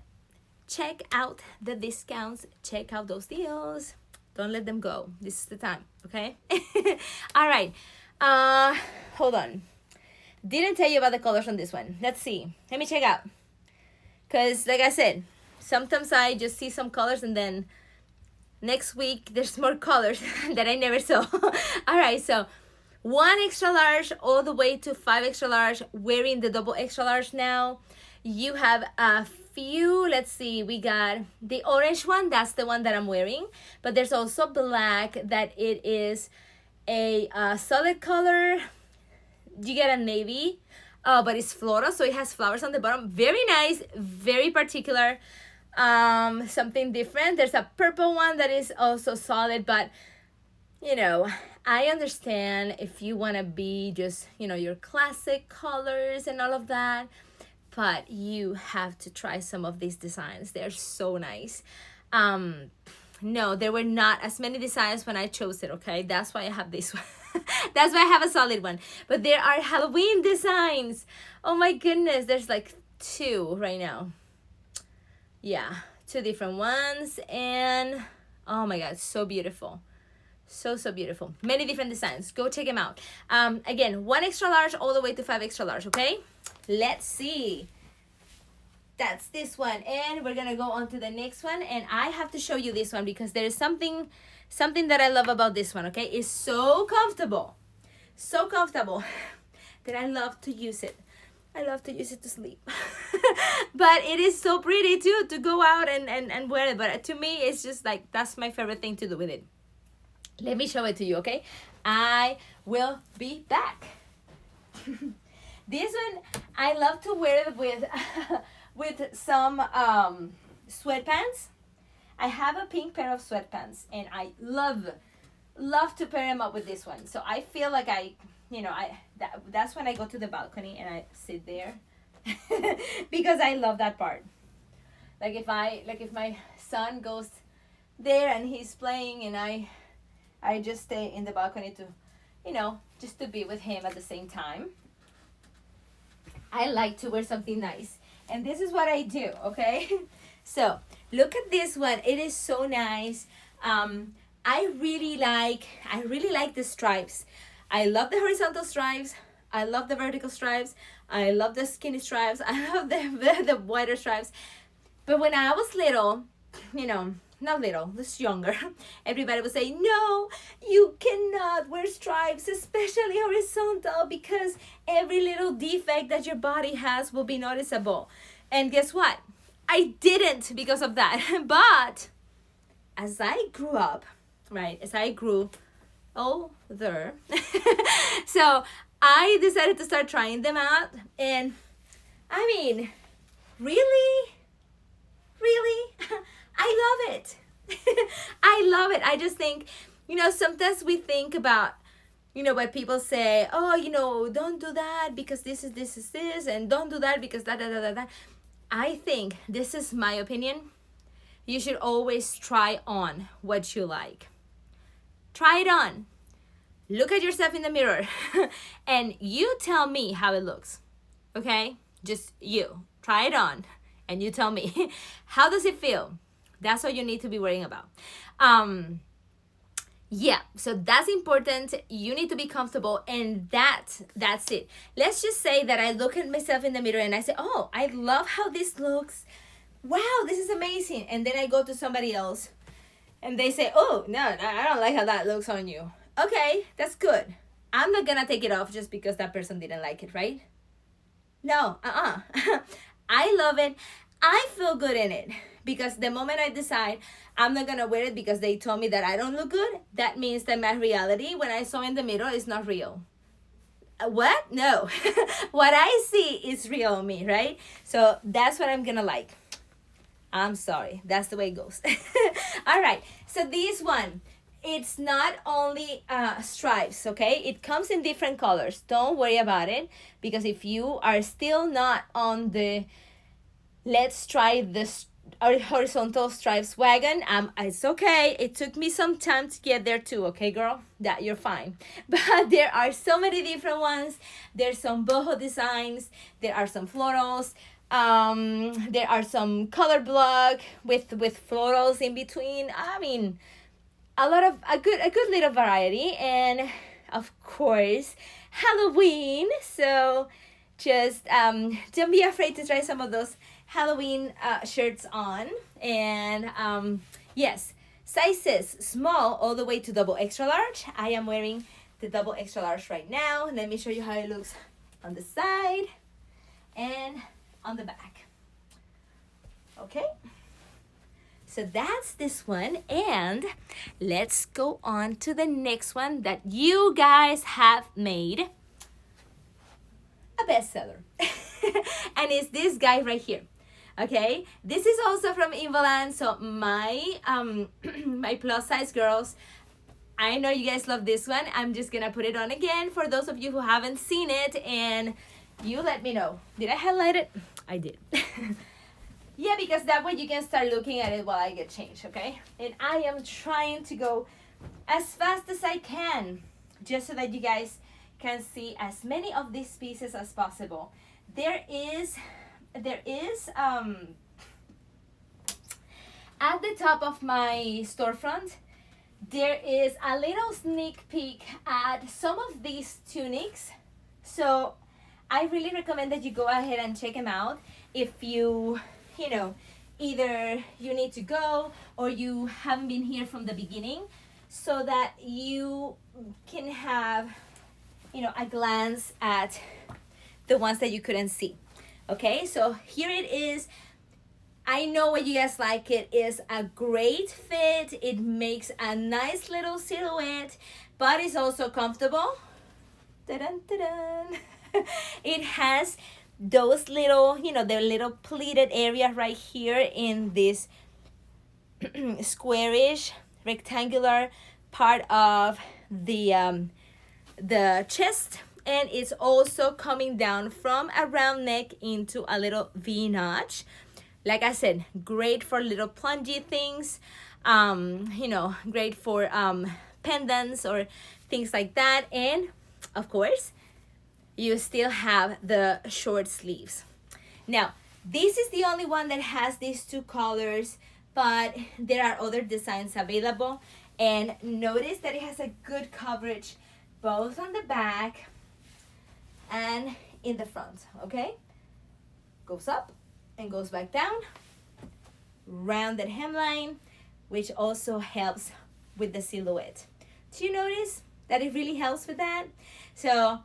check out the discounts, check out those deals. Don't let them go. This is the time, okay? All right. Hold on. Didn't tell you about the colors on this one. Let's see. Let me check out. Because like I said, sometimes I just see some colors and then next week there's more colors that I never saw. All right, so 1 extra large all the way to 5 extra large, wearing the double extra large now. You have a few, let's see, we got the orange one, that's the one that I'm wearing, but there's also black that it is a solid color. You get a navy, but it's floral, so it has flowers on the bottom. Very nice, very particular, something different. There's a purple one that is also solid, but you know, I understand if you want to be just, you know, your classic colors and all of that, but you have to try some of these designs. They're so nice. No, there were not as many designs when I chose it, okay? That's why I have this one. That's why I have a solid one. But there are Halloween designs. Oh my goodness, there's like 2 right now. Yeah, 2 different ones, and oh my god, so beautiful. So beautiful. Many different designs. Go check them out. Again, 1 extra large all the way to 5 extra large, okay? Let's see. That's this one, and we're gonna go on to the next one, and I have to show you this one because there is something that I love about this one, okay? It's so comfortable that I love to use it. I love to use it to sleep. But it is so pretty too to go out and wear it. But to me, it's just like, that's my favorite thing to do with it. Let me show it to you, okay? I will be back. This one, I love to wear it with with some sweatpants. I have a pink pair of sweatpants, and I love to pair them up with this one. So I feel like that's when I go to the balcony and I sit there because I love that part. Like if my son goes there and he's playing, and I just stay in the balcony to, you know, just to be with him at the same time. I like to wear something nice, and this is what I do, okay? So look at this one. It is so nice. I really like the stripes. I love the horizontal stripes. I love the vertical stripes. I love the skinny stripes. I love the wider stripes. But when I was little, you know, not little, just younger, everybody would say, no, you cannot wear stripes, especially horizontal, because every little defect that your body has will be noticeable. And guess what? I didn't because of that. But as I grew up, right, as I grew older, so I decided to start trying them out. And I mean, really, I love it. I love it. I just think, you know, sometimes we think about, you know, what people say, oh, you know, don't do that because this is this, and don't do that because that. I think, this is my opinion, you should always try on what you like. Try it on. Look at yourself in the mirror and you tell me how it looks, okay? Just you. Try it on and you tell me. How does it feel? That's what you need to be worrying about. Yeah, so that's important. You need to be comfortable, and that's it. Let's just say that I look at myself in the mirror and I say, oh, I love how this looks. Wow, this is amazing. And then I go to somebody else and they say, oh, no, I don't like how that looks on you. Okay, that's good. I'm not gonna take it off just because that person didn't like it, right? No, I love it. I feel good in it because the moment I decide I'm not gonna wear it because they told me that I don't look good, that means that my reality, when I saw in the mirror, is not real. What? No. What I see is real on me, right? So that's what I'm gonna like. I'm sorry. That's the way it goes. All right. So this one, it's not only stripes, okay? It comes in different colors. Don't worry about it because if you are still not on the let's try this horizontal stripes wagon, it's okay. It took me some time to get there too, okay, girl? That you're fine. But there are so many different ones. There's some boho designs. There are some florals. There are some color block with florals in between. I mean, a good little variety, and of course Halloween. So just don't be afraid to try some of those Halloween shirts on. And yes, sizes small all the way to double extra large. I am wearing the double extra large right now. Let me show you how it looks on the side and on the back. Okay, so that's this one, and let's go on to the next one that you guys have made a bestseller. And it's this guy right here. Okay, this is also from VOLAND. So my my plus size girls, I know you guys love this one. I'm just gonna put it on again for those of you who haven't seen it, and you let me know. Did I highlight it? I did. Yeah, because that way you can start looking at it while I get changed, okay? And I am trying to go as fast as I can, just so that you guys can see as many of these pieces as possible. There is at the top of my storefront, there is a little sneak peek at some of these tunics. So I really recommend that you go ahead and check them out if you know, either you need to go or you haven't been here from the beginning, so that you can have, you know, a glance at the ones that you couldn't see. Okay, so here it is. I know what you guys like. It is a great fit. It makes a nice little silhouette, but it's also comfortable. Ta-dun, ta-dun. It has those little, you know, the little pleated area right here in this squarish rectangular part of the chest, and it's also coming down from a round neck into a little V notch. Like I said, great for little plungy things, you know, great for pendants or things like that. And of course, you still have the short sleeves. Now, this is the only one that has these two colors, but there are other designs available. And notice that it has a good coverage both on the back and in the front, okay? Goes up and goes back down. Rounded hemline, which also helps with the silhouette. Do you notice that it really helps with that? So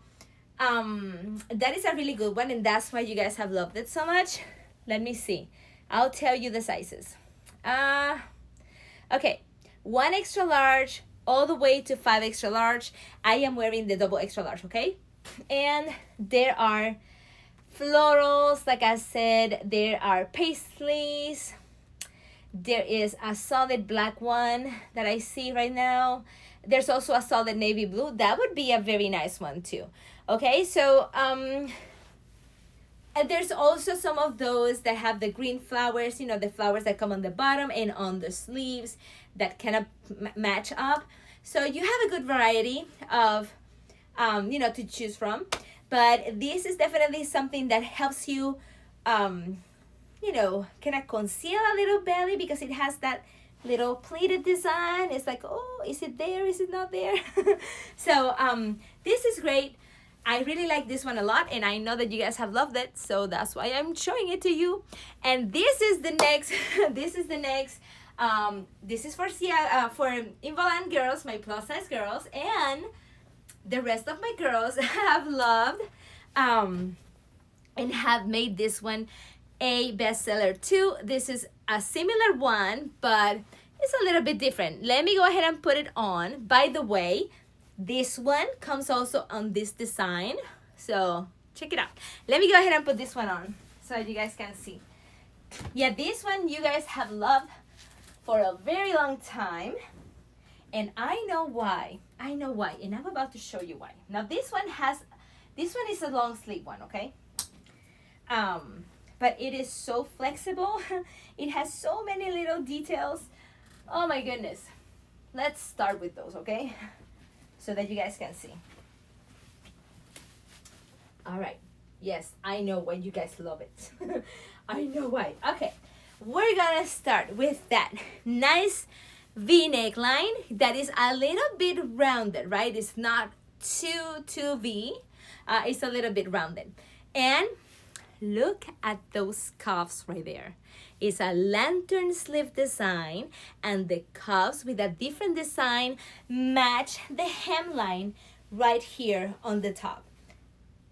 that is a really good one, and that's why you guys have loved it so much. Let me see. I'll tell you the sizes. Okay, 1 extra large all the way to 5 extra large. I am wearing the double extra large, okay? And there are florals, like I said. There are paisleys. There is a solid black one that I see right now. There's also a solid navy blue. That would be a very nice one too. Okay, so and there's also some of those that have the green flowers, you know, the flowers that come on the bottom and on the sleeves that kind of match up. So you have a good variety of, you know, to choose from. But this is definitely something that helps you, you know, kind of conceal a little belly because it has that little pleated design. It's like, oh, is it there? Is it not there? So this is great. I really like this one a lot, and I know that you guys have loved it, so that's why I'm showing it to you. And this is the next, this is the next, this is for VOLAND girls, my plus size girls, and the rest of my girls have loved and have made this one a bestseller too. This is a similar one, but it's a little bit different. Let me go ahead and put it on. By the way, this one comes also on this design, so check it out. Let me go ahead and put this one on so you guys can see. Yeah, this one you guys have loved for a very long time, and I know why. I know why, and I'm about to show you why. Now this one is a long sleeve one, okay? But it is so flexible. It has so many little details. Oh my goodness. Let's start with those, okay? So that you guys can see. All right. Yes, I know why you guys love it. I know why. Okay. We're gonna start with that nice V neckline that is a little bit rounded, right? It's not too V. It's a little bit rounded. And look at those cuffs right there. It's a lantern sleeve design, and the cuffs with a different design match the hemline right here on the top.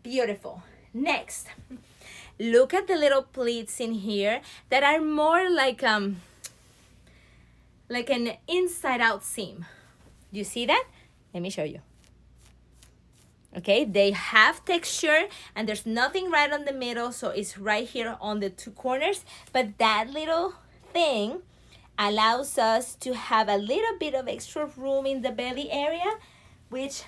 Beautiful. Next, look at the little pleats in here that are more like an inside out seam. Do you see that? Let me show you. Okay, they have texture and there's nothing right on the middle, so it's right here on the two corners. But that little thing allows us to have a little bit of extra room in the belly area, which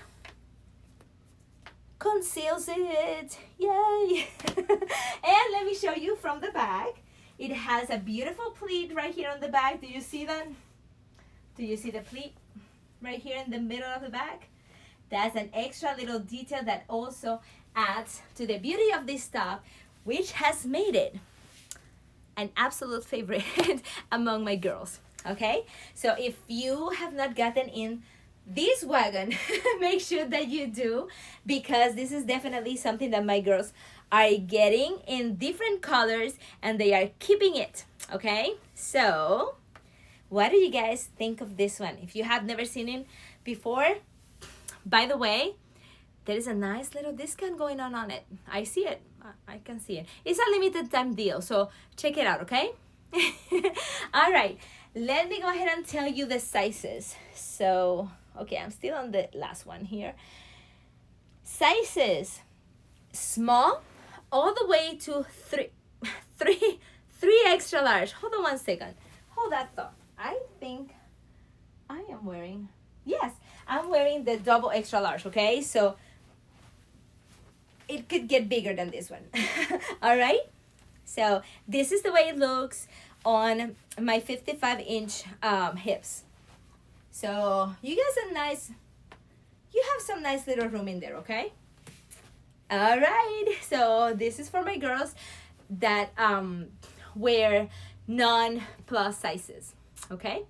conceals it. Yay! And let me show you from the back. It has a beautiful pleat right here on the back. Do you see that? Do you see the pleat right here in the middle of the back? That's an extra little detail that also adds to the beauty of this top, which has made it an absolute favorite among my girls. Okay, so if you have not gotten in this wagon, make sure that you do, because this is definitely something that my girls are getting in different colors and they are keeping it. Okay, so what do you guys think of this one? If you have never seen it before, by the way, there is a nice little discount going on it. I see it. I can see it. It's a limited time deal, so check it out, okay? All right, let me go ahead and tell you the sizes. So, okay, I'm still on the last one here. Sizes, small, all the way to three extra large. Hold on one second. Hold that thought. I think I am wearing, yes, I'm wearing the double extra large, okay? So it could get bigger than this one. All right? So this is the way it looks on my 55-inch hips. So you have some nice little room in there, okay? All right, so this is for my girls that wear non-plus sizes, okay?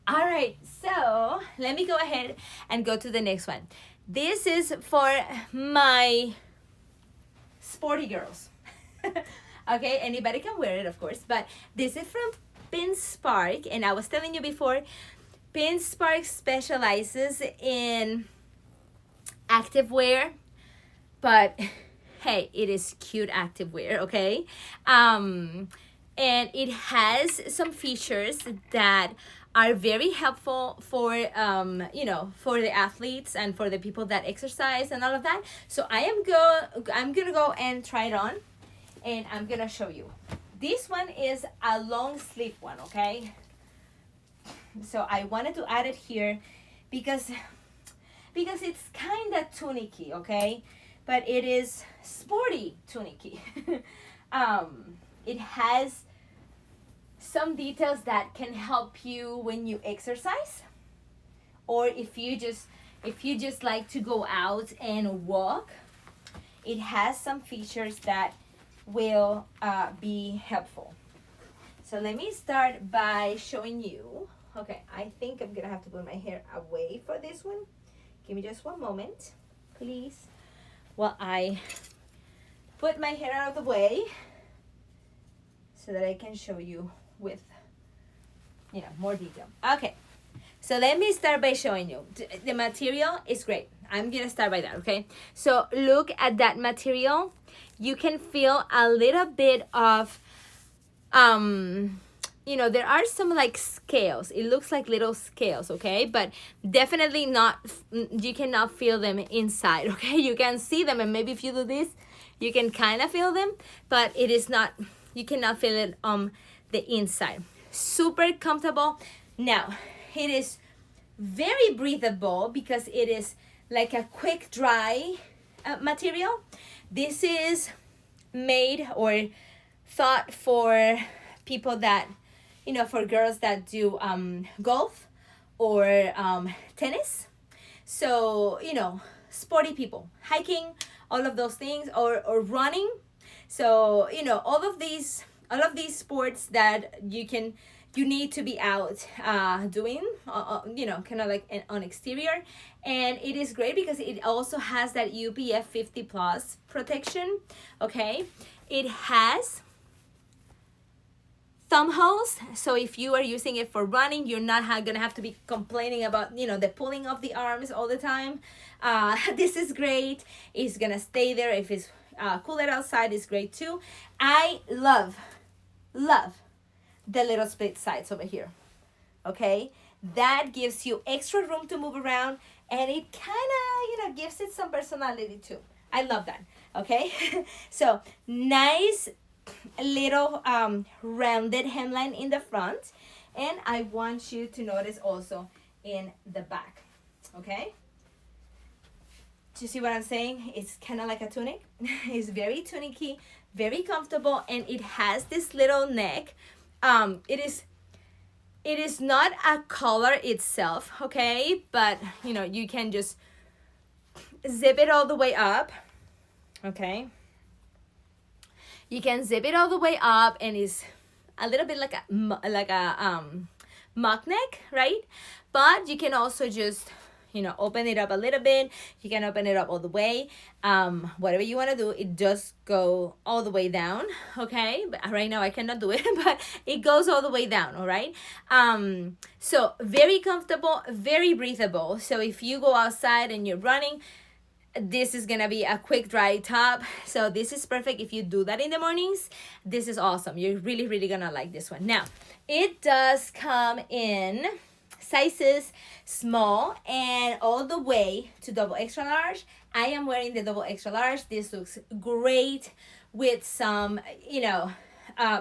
All right, so let me go ahead and go to the next one. This is for my sporty girls. Okay, anybody can wear it, of course, but this is from PINSPARK, and I was telling you before, PINSPARK specializes in activewear, but hey, it is cute activewear, okay? And it has some features that are very helpful for for the athletes and for the people that exercise and all of that. So I'm gonna go and try it on, and I'm gonna show you. This one is a long sleeve one, okay? So I wanted to add it here because it's kind of tunicky, okay? But it is sporty tunicky. It has some details that can help you when you exercise, or if you just like to go out and walk. It has some features that will be helpful. So let me start by showing you. Okay, I think I'm gonna have to put my hair away for this one. Give me just one moment, please, while I put my hair out of the way so that I can show you with more detail. Okay, so let me start by showing you. The material is great. I'm gonna start by that, okay? So look at that material. You can feel a little bit of, you know, there are some like scales. It looks like little scales, okay? But definitely not, you cannot feel them inside, okay? You can see them, and maybe if you do this, you can kind of feel them, but it is not, you cannot feel it on the inside. Super comfortable. Now, it is very breathable because it is like a quick dry material. This is made or thought for people that, you know, for girls that do golf or tennis. So, you know, sporty people, hiking, all of those things, or running. So, you know, all of these sports that you need to be out doing, you know, kind of like on exterior. And it is great because it also has that UPF 50 plus protection, okay? It has thumb holes, so if you are using it for running, you're not gonna have to be complaining about, you know, the pulling of the arms all the time. This is great. It's gonna stay there if it's cooler outside. Is great too. I love the little split sides over here, okay? That gives you extra room to move around, and it kind of, you know, gives it some personality too. I love that, okay? So nice little rounded hemline in the front, and I want you to notice also in the back, okay? Do you see what I'm saying? It's kind of like a tunic. It's very tunicky, very comfortable, and it has this little neck. It is not a collar itself, okay? But, you know, you can just zip it all the way up, okay? You can zip it all the way up, and it's a little bit like a mock neck, right? But you can also just, you know, open it up a little bit. You can open it up all the way. Whatever you want to do, it does go all the way down, okay? But right now I cannot do it, but it goes all the way down, all right? So very comfortable, very breathable. So if you go outside and you're running, this is gonna be a quick dry top. So this is perfect if you do that in the mornings. This is awesome. You're really gonna like this one. Now, it does come in sizes small and all the way to double extra large. I am wearing the double extra large. This looks great with some, you know,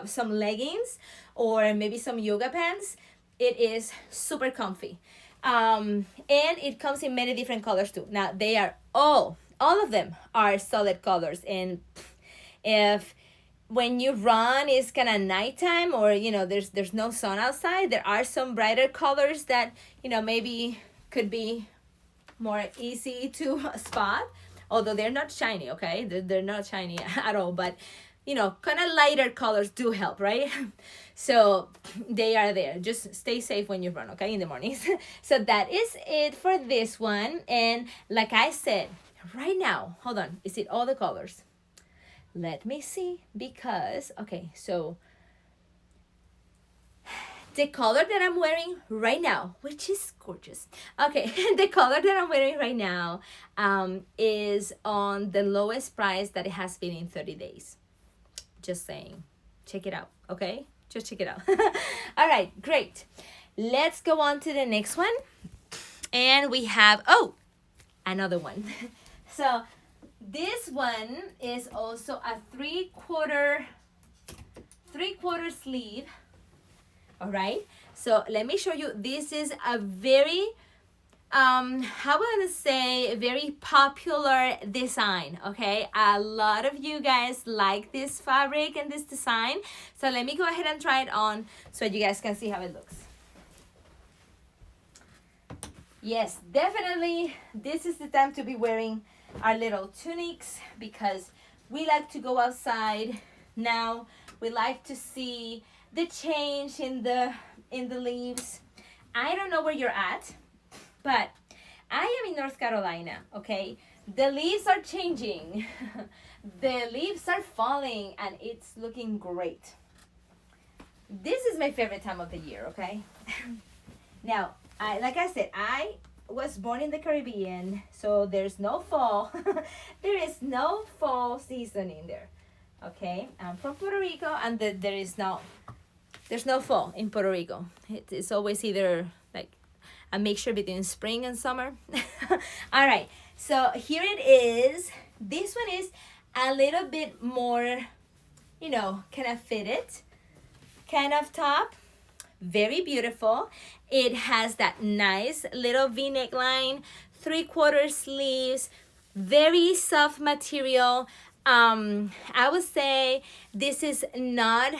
some leggings or maybe some yoga pants. It is super comfy. And it comes in many different colors too. Now they are all of them are solid colors, and if when you run it's kind of nighttime, or you know there's no sun outside, there are some brighter colors that, you know, maybe could be more easy to spot, although they're not shiny, okay? They're not shiny at all, but you know, kind of lighter colors do help, right? So they are there. Just stay safe when you run, okay, in the mornings. So that is it for this one. And like I said, right now, hold on, is it all the colors? Let me see, because, okay, so the color that I'm wearing right now, which is gorgeous. Okay, the color that I'm wearing right now is on the lowest price that it has been in 30 days. Just saying, check it out, okay? Just check it out. All right, great. Let's go on to the next one. And we have, oh, another one. So this one is also a three-quarter sleeve. All right, so let me show you. This is a very how would I say, very popular design, okay? A lot of you guys like this fabric and this design. So let me go ahead and try it on so you guys can see how it looks. Yes, definitely this is the time to be wearing our little tunics, because we like to go outside now. We like to see the change in the leaves. I don't know where you're at, but I am in North Carolina, okay? The leaves are changing. The leaves are falling, and it's looking great. This is my favorite time of the year, okay? Now, like I said, I was born in the Caribbean, so there's no fall. There is no fall season in there. Okay, I'm from Puerto Rico, and there's no fall in Puerto Rico. It's always either like a mixture between spring and summer. All right, so here it is. This one is a little bit more, you know, kind of fitted kind of top. Very beautiful. It has that nice little v-neck line, 3/4 sleeves, very soft material. I would say this is not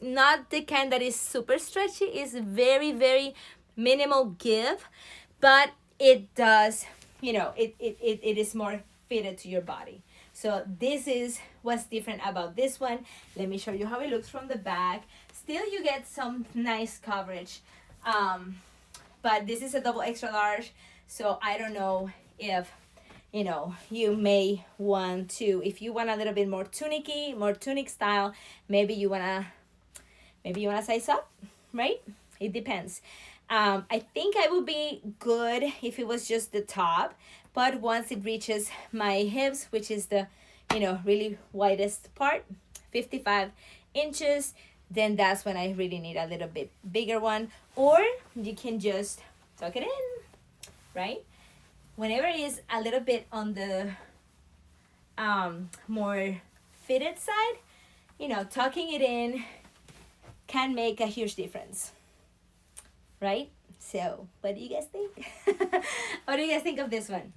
the kind that is super stretchy. It's very, very minimal give, but it does, you know, it is more fitted to your body. So this is what's different about this one. Let me show you how it looks from the back. Still, you get some nice coverage, but this is a double extra large, so I don't know if, you know, you may want to, if you want a little bit more tunicky, more tunic style, maybe you wanna size up, right? It depends. I think I would be good if it was just the top, but once it reaches my hips, which is the, you know, really widest part, 55 inches, then that's when I really need a little bit bigger one. Or you can just tuck it in, right? Whenever it is a little bit on the more fitted side, you know, tucking it in can make a huge difference, right? So what do you guys think? What do you guys think of this one?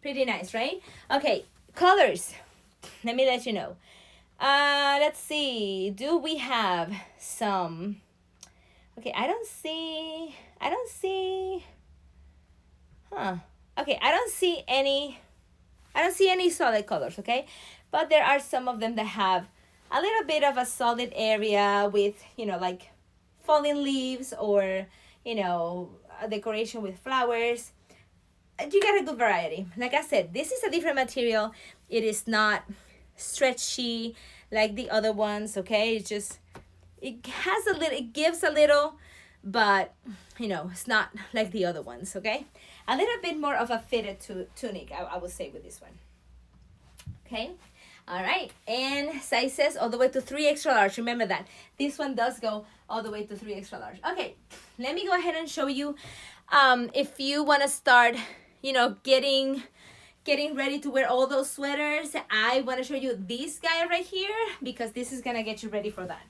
Pretty nice, right? Okay, colors. Let me let you know. Let's see. Do we have some? Okay, I don't see. Huh. Okay, I don't see any solid colors, okay? But there are some of them that have a little bit of a solid area with, you know, like falling leaves or, you know, a decoration with flowers. You got a good variety. Like I said, this is a different material. It is not stretchy like the other ones, okay? It's just, it gives a little, but, you know, it's not like the other ones, okay? A little bit more of a fitted tunic, I would say, with this one. Okay? All right, and sizes all the way to 3 extra large. Remember that. This one does go all the way to 3 extra large. Okay, let me go ahead and show you if you want to start, you know, getting ready to wear all those sweaters. I want to show you this guy right here because this is going to get you ready for that.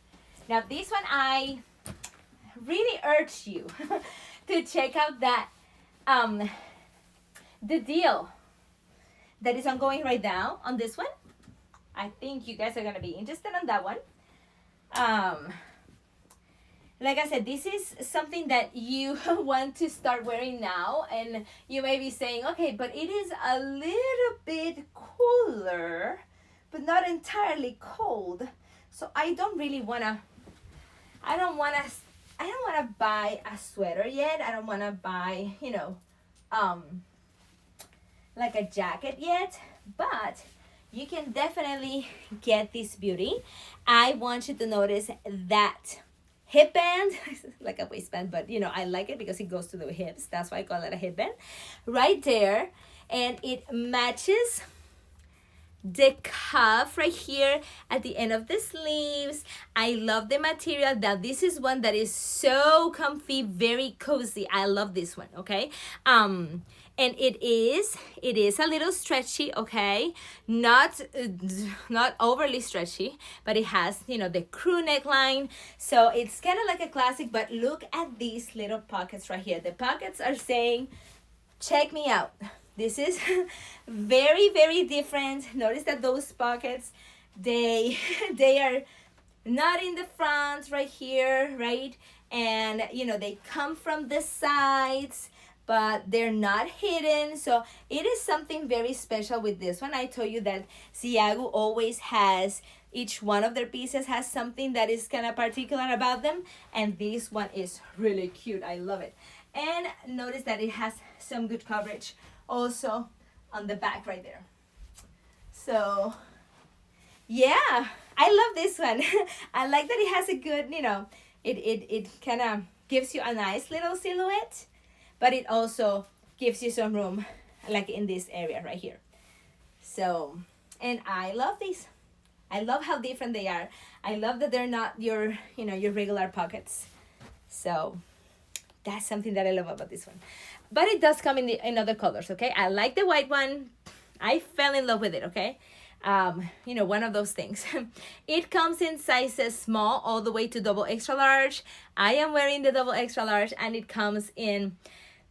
Now, this one, I really urge you to check out that the deal that is ongoing right now on this one. I think you guys are going to be interested in that one. Like I said, this is something that you want to start wearing now, and you may be saying, okay, but it is a little bit cooler, but not entirely cold. So I don't want to buy a sweater yet. I don't want to buy, you know, like a jacket yet, but you can definitely get this beauty. I want you to notice that hip band, like a waistband, but you know, I like it because it goes to the hips. That's why I call it a hip band. Right there. And it matches the cuff right here at the end of the sleeves. I love the material. Now this is one that is so comfy, very cozy. I love this one, okay? And it is a little stretchy, okay? Not overly stretchy, but it has, you know, the crew neckline. So it's kind of like a classic, but look at these little pockets right here. The pockets are saying, check me out. This is very, very different. Notice that those pockets, they are not in the front right here, right? And, you know, they come from the sides, but they're not hidden. So it is something very special with this one. I told you that Zeagoo always has, each one of their pieces has something that is kind of particular about them. And this one is really cute. I love it. And notice that it has some good coverage also on the back right there. So yeah, I love this one. I like that it has a good, you know, it kind of gives you a nice little silhouette, but it also gives you some room like in this area right here. So, and I love these. I love how different they are. I love that they're not your, you know, your regular pockets. So that's something that I love about this one. But it does come in other colors, okay? I like the white one. I fell in love with it, okay? You know, one of those things. It comes in sizes small all the way to double extra large. I am wearing the double extra large, and it comes in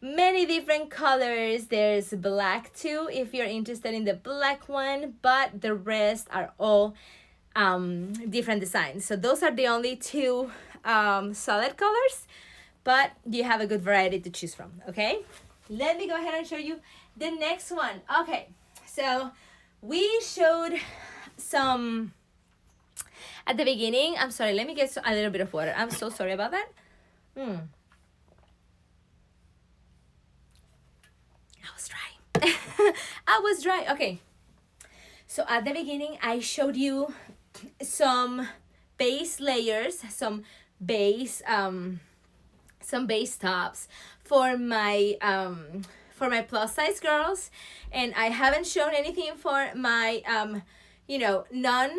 many different colors. There's black too if you're interested in the black one, but the rest are all different designs. So those are the only two solid colors, but you have a good variety to choose from. Okay, let me go ahead and show you the next one. Okay, so we showed some at the beginning. I'm sorry, let me get a little bit of water. I'm so sorry about that. I was dry. I was dry. Okay, so at the beginning I showed you some base layers, some base tops for my plus size girls, and I haven't shown anything for my you know, non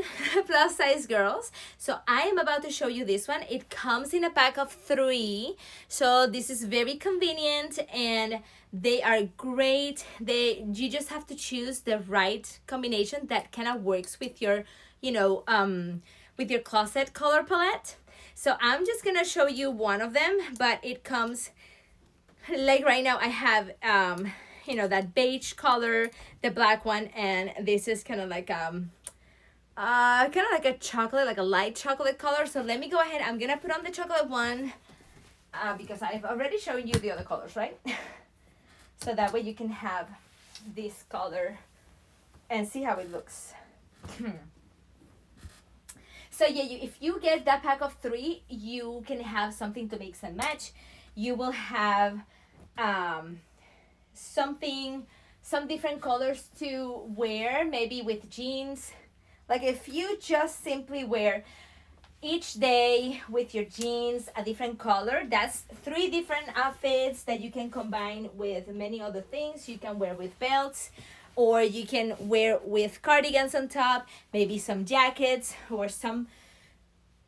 plus size girls. So I am about to show you this one. It comes in a pack of 3, so this is very convenient, and they are great. You just have to choose the right combination that kind of works with your, you know, with your closet color palette. So I'm just gonna show you one of them, but it comes like right now I have you know, that beige color, the black one, and this is kind of like a chocolate, like a light chocolate color. So let me go ahead. I'm gonna put on the chocolate one because I've already shown you the other colors, right? So that way you can have this color and see how it looks. So yeah, if you get that pack of 3, you can have something to mix and match. You will have some different colors to wear, maybe with jeans. Like if you just simply wear each day with your jeans a different color, that's 3 different outfits that you can combine with many other things. You can wear with belts, or you can wear with cardigans on top, maybe some jackets, or some,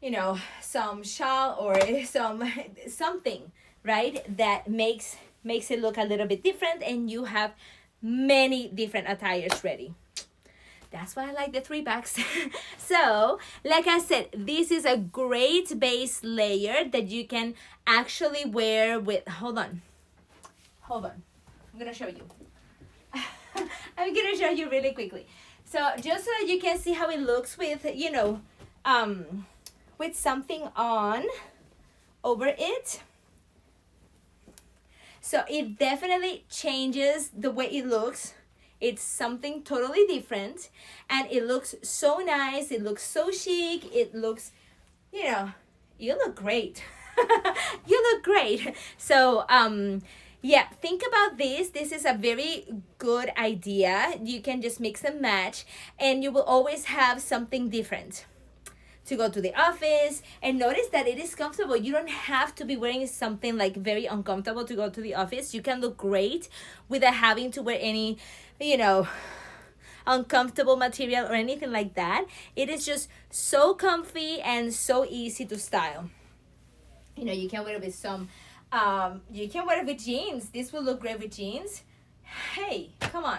you know, some shawl, or something, right, that makes it look a little bit different, and you have many different attires ready. That's why I like the 3 packs. So, like I said, this is a great base layer that you can actually wear with, hold on, I'm gonna show you. I'm gonna show you really quickly. So just so that you can see how it looks with, you know, with something on over it. So it definitely changes the way it looks. It's something totally different, and it looks so nice. It looks so chic. It looks, you know, you look great. You look great. So, yeah, think about this. This is a very good idea. You can just mix and match, and you will always have something different to go to the office. And notice that it is comfortable. You don't have to be wearing something like very uncomfortable to go to the office. You can look great without having to wear any, you know, uncomfortable material or anything like that. It is just so comfy and so easy to style. You know, you can wear it with some you can wear it with jeans. This will look great with jeans. Hey, come on,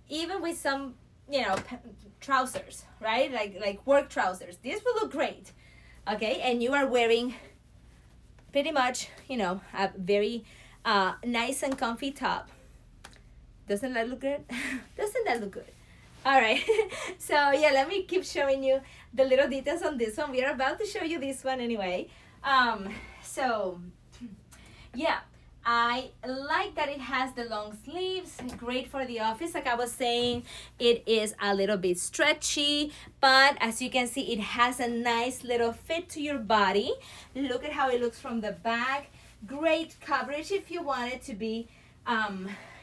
even with some, you know, trousers, right, like work trousers, this will look great. Okay, and you are wearing pretty much, you know, a very nice and comfy top. Doesn't that look good? Doesn't that look good? All right. So yeah, let me keep showing you the little details on this one. We are about to show you this one anyway. So yeah, I like that it has the long sleeves. Great for the office. Like I was saying, it is a little bit stretchy, but as you can see, it has a nice little fit to your body. Look at how it looks from the back. Great coverage if you want it to be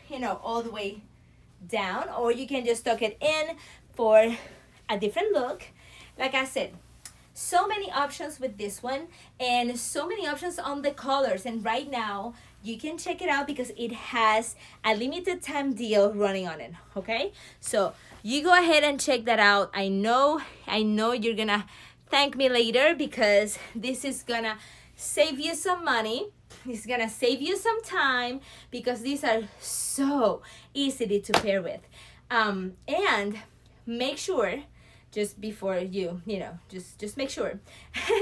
you know, all the way down, or you can just tuck it in for a different look. Like I said, So many options with this one, and so many options on the colors. And right now you can check it out because it has a limited time deal running on it. Okay, so you go ahead and check that out. I know you're gonna thank me later because this is gonna save you some money. It's gonna save you some time because these are so easy to pair with. And make sure, just before just make sure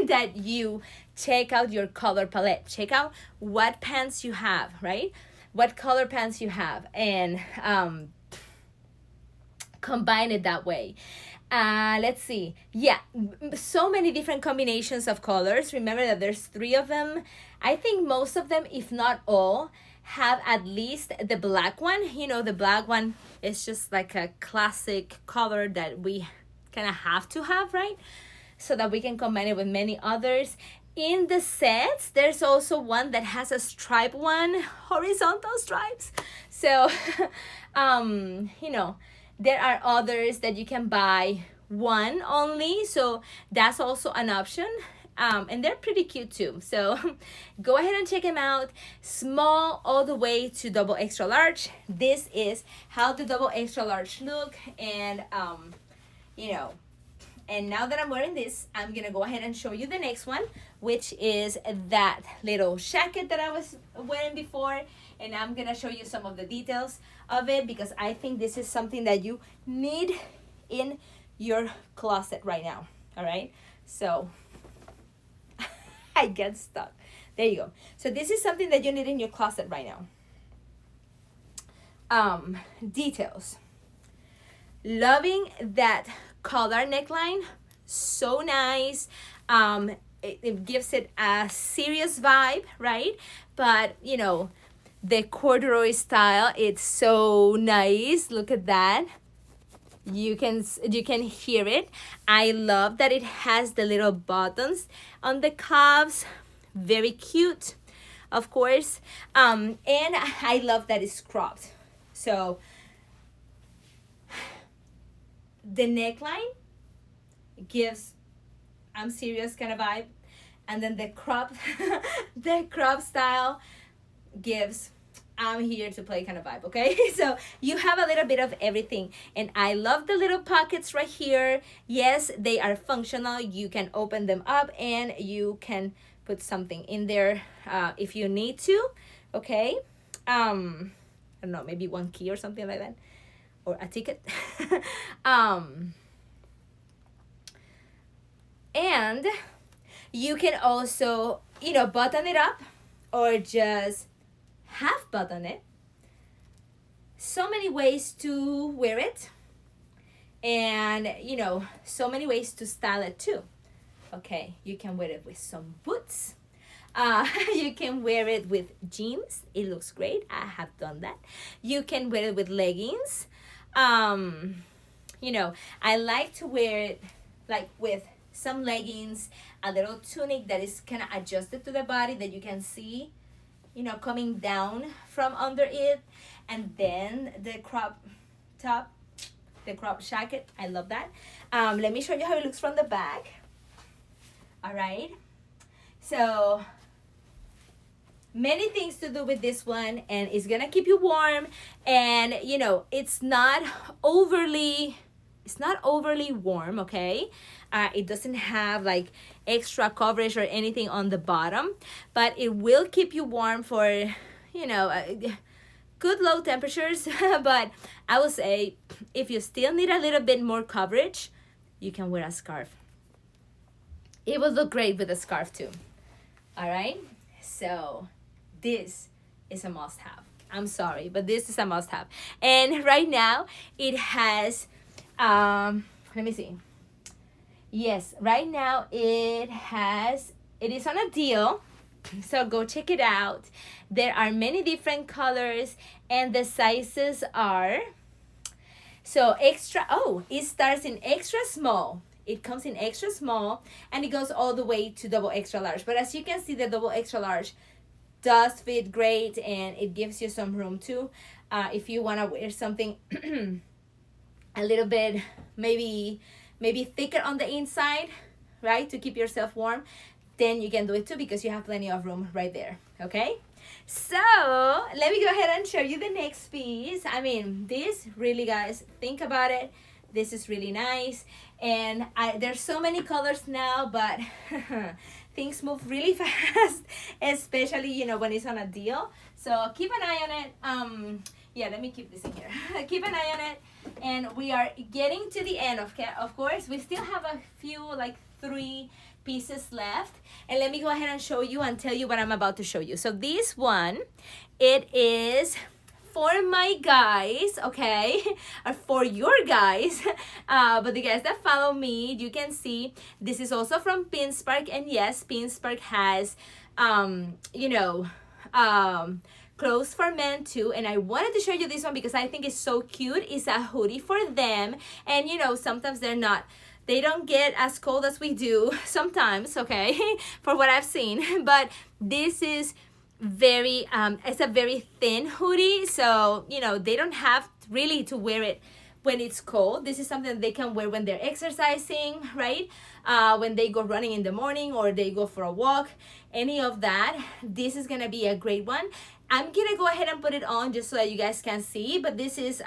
that you check out your color palette. Check out what pants you have, right? What color pants you have, and combine it that way. Let's see. Yeah, so many different combinations of colors. Remember that there's 3 of them. I think most of them, if not all, have at least the black one. The black one is just like a classic color that we kind of have to have, right? So that we can combine it with many others. In the sets, there's also one that has a stripe one, horizontal stripes. So, there are others that you can buy one only, so that's also an option. And they're pretty cute too. So go ahead and check them out. Small all the way to double extra large. This is how the double extra large look. And and now that I'm wearing this, I'm gonna go ahead and show you the next one, which is that little jacket that I was wearing before. And I'm gonna show you some of the details of it because I think this is something that you need in your closet right now. All right, so I get stuck. There you go. So this is something that you need in your closet right now. Details. Loving that collar neckline, so nice. It gives it a serious vibe, right? But the corduroy style, it's so nice. Look at that. You can hear it. I love that it has the little buttons on the cuffs. Very cute, of course. And I love that it's cropped. So the neckline gives I'm serious kind of vibe, and then the crop the crop style gives I'm here to play kind of vibe. Okay, so you have a little bit of everything, and I love the little pockets right here. Yes, they are functional. You can open them up and you can put something in there if you need to. Okay, I don't know, maybe one key or something like that, or a ticket. And you can also button it up or just half button it. So many ways to wear it, and so many ways to style it too. Okay, you can wear it with some boots. You can wear it with jeans. It looks great. I have done that. You can wear it with leggings. I like to wear it like with some leggings, a little tunic that is kind of adjusted to the body that you can see coming down from under it, and then the crop top, the crop jacket. I love that. Let me show you how it looks from the back. All right, so many things to do with this one, and it's gonna keep you warm, and it's not overly warm. Okay, it doesn't have like extra coverage or anything on the bottom, but it will keep you warm for good low temperatures. But I would say if you still need a little bit more coverage, you can wear a scarf. It will look great with a scarf too. All right, so this is a must-have. I'm sorry, but this is a must-have. And right now it has let me see. Yes, right now it is on a deal, so go check it out. There are many different colors, and the sizes are it starts in extra small. It comes in extra small, and it goes all the way to double extra large. But as you can see, the double extra large does fit great, and it gives you some room too. If you want to wear something a little bit maybe thicker on the inside, right, to keep yourself warm, then you can do it too because you have plenty of room right there, okay? So let me go ahead and show you the next piece. I mean, this really, guys, think about it. This is really nice. And there's so many colors now, but things move really fast, especially, you know, when it's on a deal. So keep an eye on it. Yeah, let me keep this in here. Keep an eye on it. And we are getting to the end, of course. We still have a few, like 3 pieces left. And let me go ahead and show you and tell you what I'm about to show you. So this one, it is for my guys, okay, or for your guys, but the guys that follow me, you can see this is also from PINSPARK, and yes, PINSPARK has, you know, clothes for men too, and I wanted to show you this one because I think it's so cute. It's a hoodie for them, and you know, sometimes they don't get as cold as we do sometimes, okay, for what I've seen, but this is very it's a very thin hoodie, so you know, they don't have really to wear it when it's cold. This is something that they can wear when they're exercising, right, when they go running in the morning or they go for a walk, any of that. This is gonna be a great one. I'm gonna go ahead and put it on just so that you guys can see, but this is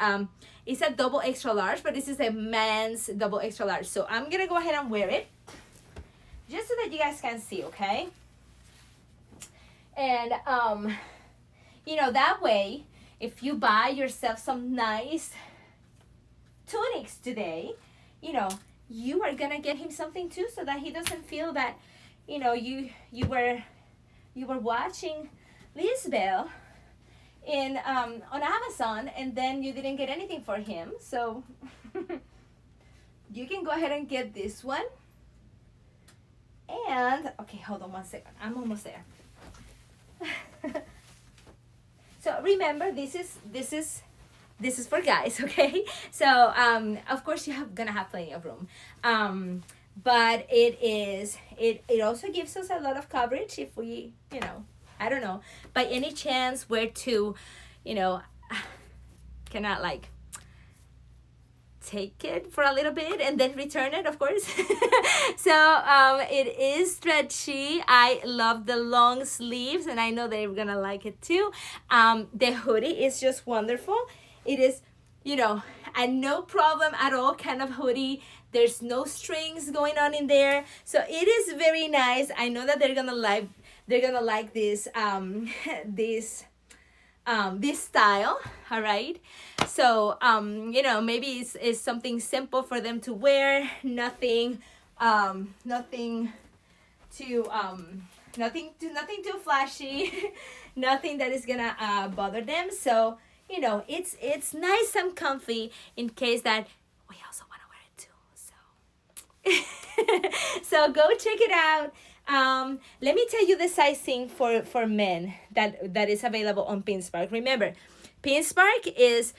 it's a double extra large, but this is a man's double extra large, so I'm gonna go ahead and wear it just so that you guys can see, okay? And you know, that way, if you buy yourself some nice tunics today, you know, you are gonna get him something too, so that he doesn't feel that, you know, you were watching Lisbeth in on Amazon and then you didn't get anything for him. So you can go ahead and get this one. And okay, hold on one second, I'm almost there. So remember, this is for guys, okay? So of course you gonna have plenty of room, but it also gives us a lot of coverage if we, you know, I don't know, by any chance were to, you know, cannot like take it for a little bit and then return it, of course. So it is stretchy. I love the long sleeves, and I know they're gonna like it too. The hoodie is just wonderful. It is, you know, a no problem at all kind of hoodie. There's no strings going on in there, so it is very nice. I know that they're gonna like this this style, all right? So you know, maybe it's something simple for them to wear, nothing too flashy, nothing that is gonna bother them. So you know, it's nice and comfy in case that we also want to wear it too. So so go check it out. Let me tell you the sizing for men that is available on PINSPARK. Remember, PINSPARK is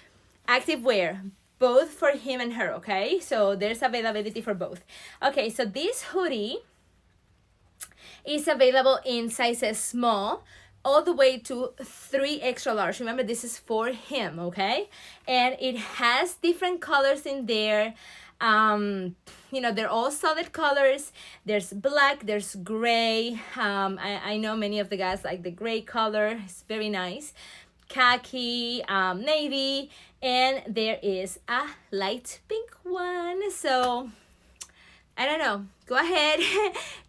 active wear, both for him and her, okay? So there's availability for both. Okay, so this hoodie is available in sizes small all the way to 3 extra large. Remember, this is for him, okay? And it has different colors in there. You know, they're all solid colors. There's black, there's gray. I know many of the guys like the gray color. It's very nice. Khaki, navy, and there is a light pink one. So I don't know, go ahead,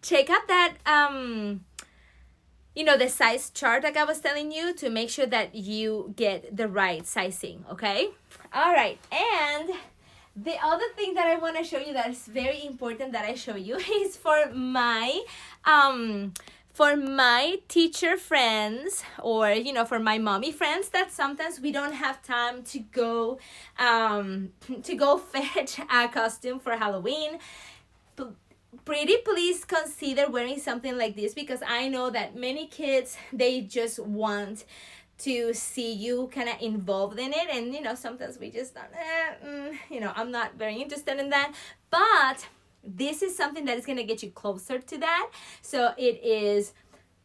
check out that you know, the size chart like I was telling you, to make sure that you get the right sizing, okay? All right, and the other thing that I want to show you that is very important that I show you is for my teacher friends, or you know, for my mommy friends that sometimes we don't have time to go fetch a costume for Halloween. Pretty please consider wearing something like this, because I know that many kids, they just want to see you kind of involved in it, and you know, sometimes we just don't, you know, I'm not very interested in that. But this is something that is going to get you closer to that. So it is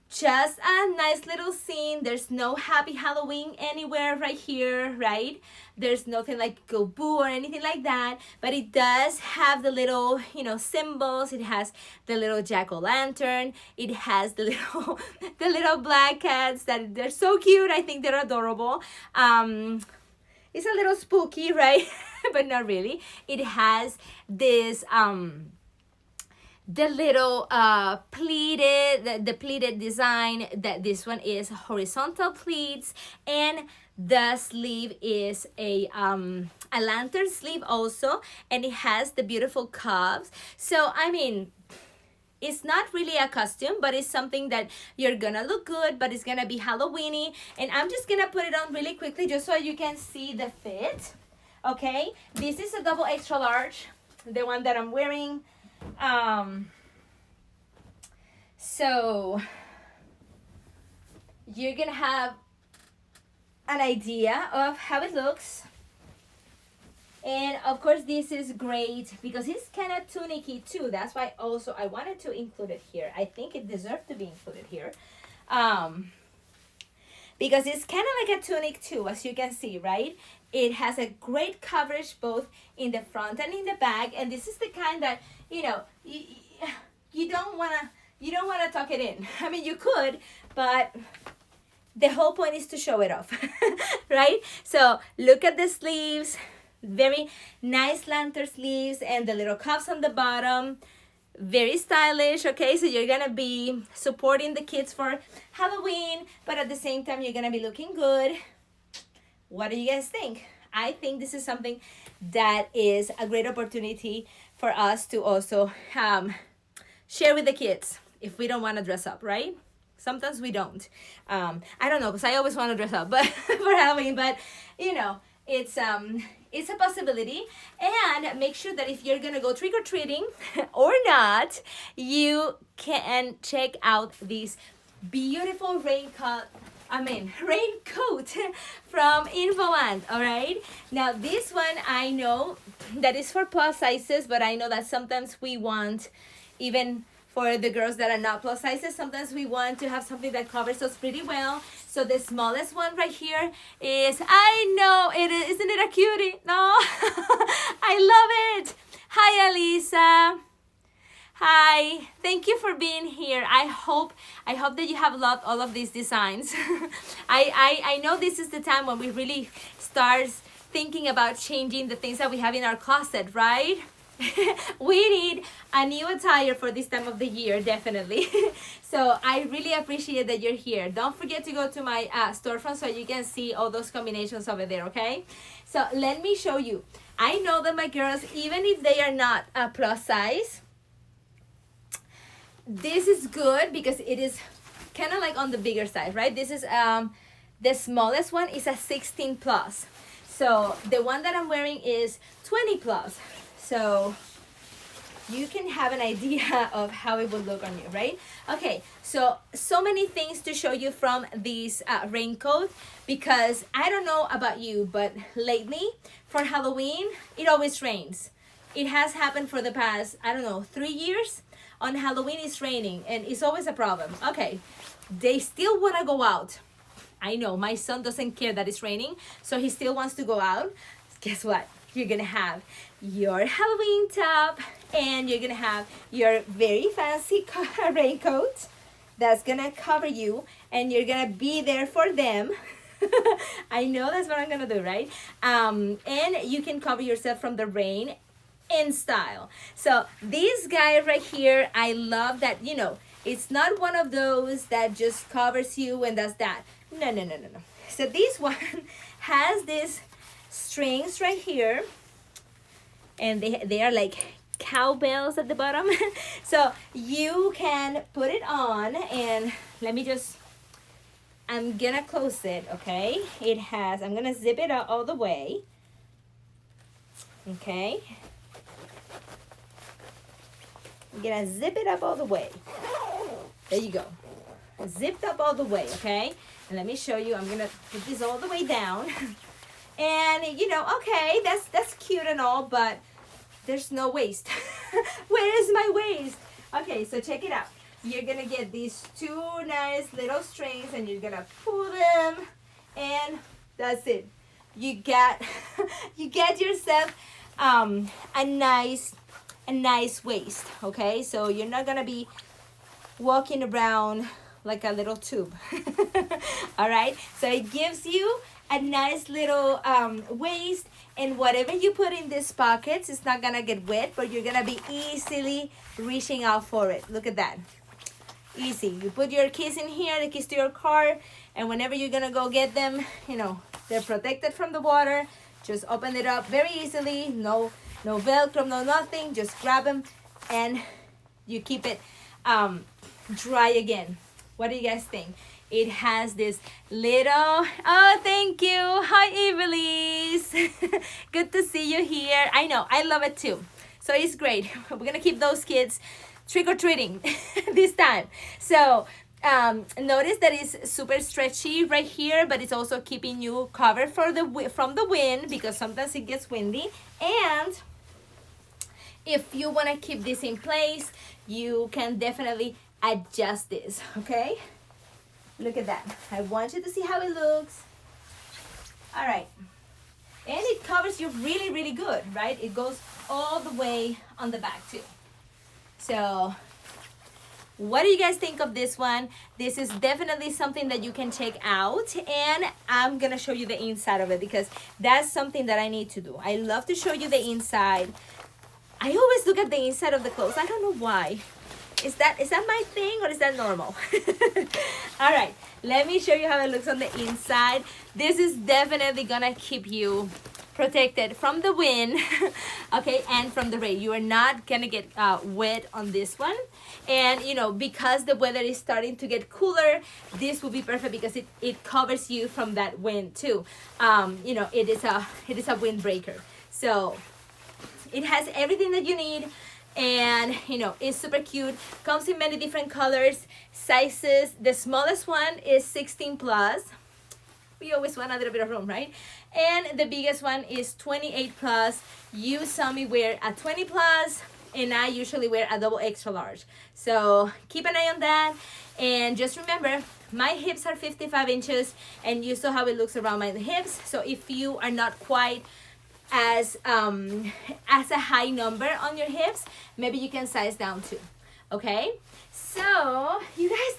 just a nice little scene. There's no happy Halloween anywhere right here, right? There's nothing like go boo or anything like that, but it does have the little, you know, symbols. It has the little jack-o'-lantern. It has the little the little black cats that they're so cute. I think they're adorable. It's a little spooky, right? But not really. It has this the little pleated, the pleated design, that this one is horizontal pleats, and the sleeve is a lantern sleeve also, and it has the beautiful cuffs. So I mean, it's not really a costume, but it's something that you're gonna look good, but it's gonna be Halloweeny. And I'm just gonna put it on really quickly just so you can see the fit. Okay, this is a double extra large, the one that I'm wearing. So you're gonna have an idea of how it looks. And of course this is great because it's kind of tunicky too. That's why also I wanted to include it here. I think it deserved to be included here. Because it's kind of like a tunic too, as you can see, right? It has a great coverage both in the front and in the back, and this is the kind that, you know, you don't wanna tuck it in. I mean, you could, but the whole point is to show it off, right? So look at the sleeves, very nice lantern sleeves, and the little cuffs on the bottom. Very stylish. Okay, so you're gonna be supporting the kids for Halloween, but at the same time you're gonna be looking good. What do you guys think? I think this is something that is a great opportunity for us to also share with the kids if we don't want to dress up, right? Sometimes we don't. I don't know, because I always want to dress up but for Halloween, but you know, it's a possibility. And make sure that if you're gonna go trick-or-treating or not, you can check out this beautiful raincoat from VOLAND. All right, now this one I know that is for plus sizes, but I know that sometimes we want, even for the girls that are not plus sizes, sometimes we want to have something that covers us pretty well. So the smallest one right here is, I know it is, isn't it a cutie? No, I love it. Hi, Alisa. Hi, thank you for being here. I hope that you have loved all of these designs. I know this is the time when we really start thinking about changing the things that we have in our closet, right? We need a new attire for this time of the year, definitely. So I really appreciate that you're here. Don't forget to go to my storefront so you can see all those combinations over there, okay? So let me show you. I know that my girls, even if they are not a plus size, this is good because it is kind of like on the bigger side, right? This is the smallest one is a 16 plus. So the one that I'm wearing is 20 plus. So you can have an idea of how it would look on you, right? Okay, so many things to show you from this raincoat, because I don't know about you, but lately for Halloween, it always rains. It has happened for the past, I don't know, 3 years. On Halloween it's raining and it's always a problem. Okay, they still want to go out. I know my son doesn't care that it's raining, so he still wants to go out. Guess what? You're gonna have your Halloween top and you're gonna have your very fancy raincoat that's gonna cover you, and you're gonna be there for them. I know that's what I'm gonna do, right? And you can cover yourself from the rain in style. So this guy right here, I love that, you know, it's not one of those that just covers you and that's that. No. So this one has these strings right here, and they are like cowbells at the bottom. So you can put it on, and I'm gonna close it, okay? I'm gonna zip it all the way, okay? I'm gonna zip it up all the way. There you go. Zipped up all the way, okay? And let me show you. I'm gonna put this all the way down. And you know, okay, that's cute and all, but there's no waist. Where is my waist? Okay, so check it out. you're gonna get these two nice little strings and you're gonna pull them, and that's it. You get you get yourself a nice waist, okay? So you're not gonna be walking around like a little tube. All right, so it gives you a nice little waist, and whatever you put in these pockets, it's not gonna get wet, but you're gonna be easily reaching out for it. Look at that, easy. You put your keys in here, the keys to your car, and whenever you're gonna go get them, you know, they're protected from the water. Just open it up very easily. No Velcro, no nothing. Just grab them and you keep it dry again. What do you guys think? It has this little, oh, thank you. Hi, Evelise. Good to see you here. I know, I love it too. So it's great. We're gonna keep those kids trick-or-treating this time. So notice that it's super stretchy right here, but it's also keeping you covered from the wind, because sometimes it gets windy. And if you want to keep this in place, you can definitely adjust this, okay? Look at that. I want you to see how it looks. All right. And it covers you really, really good, right? It goes all the way on the back too. So what do you guys think of this one? This is definitely something that you can check out, and I'm gonna show you the inside of it because that's something that I need to do. I love to show you the inside. I always look at the inside of the clothes. I don't know why. Is that my thing, or is that normal? All right, let me show you how it looks on the inside. This is definitely gonna keep you protected from the wind, okay, and from the rain. You are not gonna get wet on this one. And you know, because the weather is starting to get cooler, this will be perfect because it covers you from that wind too. You know, it is a windbreaker. So it has everything that you need. And you know, it's super cute. Comes in many different colors, sizes. The smallest one is 16 plus. We always want a little bit of room, right? And the biggest one is 28 plus. You saw me wear a 20 plus, and I usually wear a double extra large. So keep an eye on that. And just remember, my hips are 55 inches, and you saw how it looks around my hips. So if you are not quite as a high number on your hips, maybe you can size down too, okay? So you guys,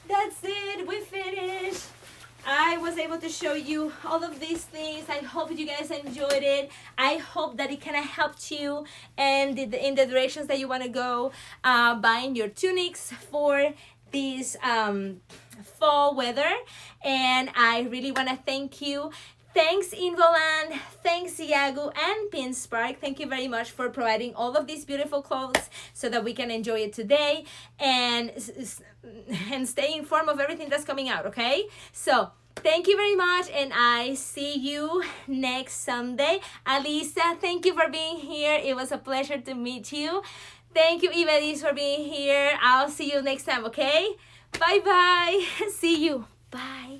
that's it, we finished. I was able to show you all of these things. I hope you guys enjoyed it. I hope that it kind of helped you and in the directions that you want to go, buying your tunics for this fall weather. And I really want to thank you. Thanks VOLAND, thanks Zeagoo and PINSPARK. Thank you very much for providing all of these beautiful clothes so that we can enjoy it today and stay informed of everything that's coming out, okay? So thank you very much, and I see you next Sunday. Alisa, thank you for being here. It was a pleasure to meet you. Thank you, Ivedis, for being here. I'll see you next time, okay? Bye-bye. See you. Bye.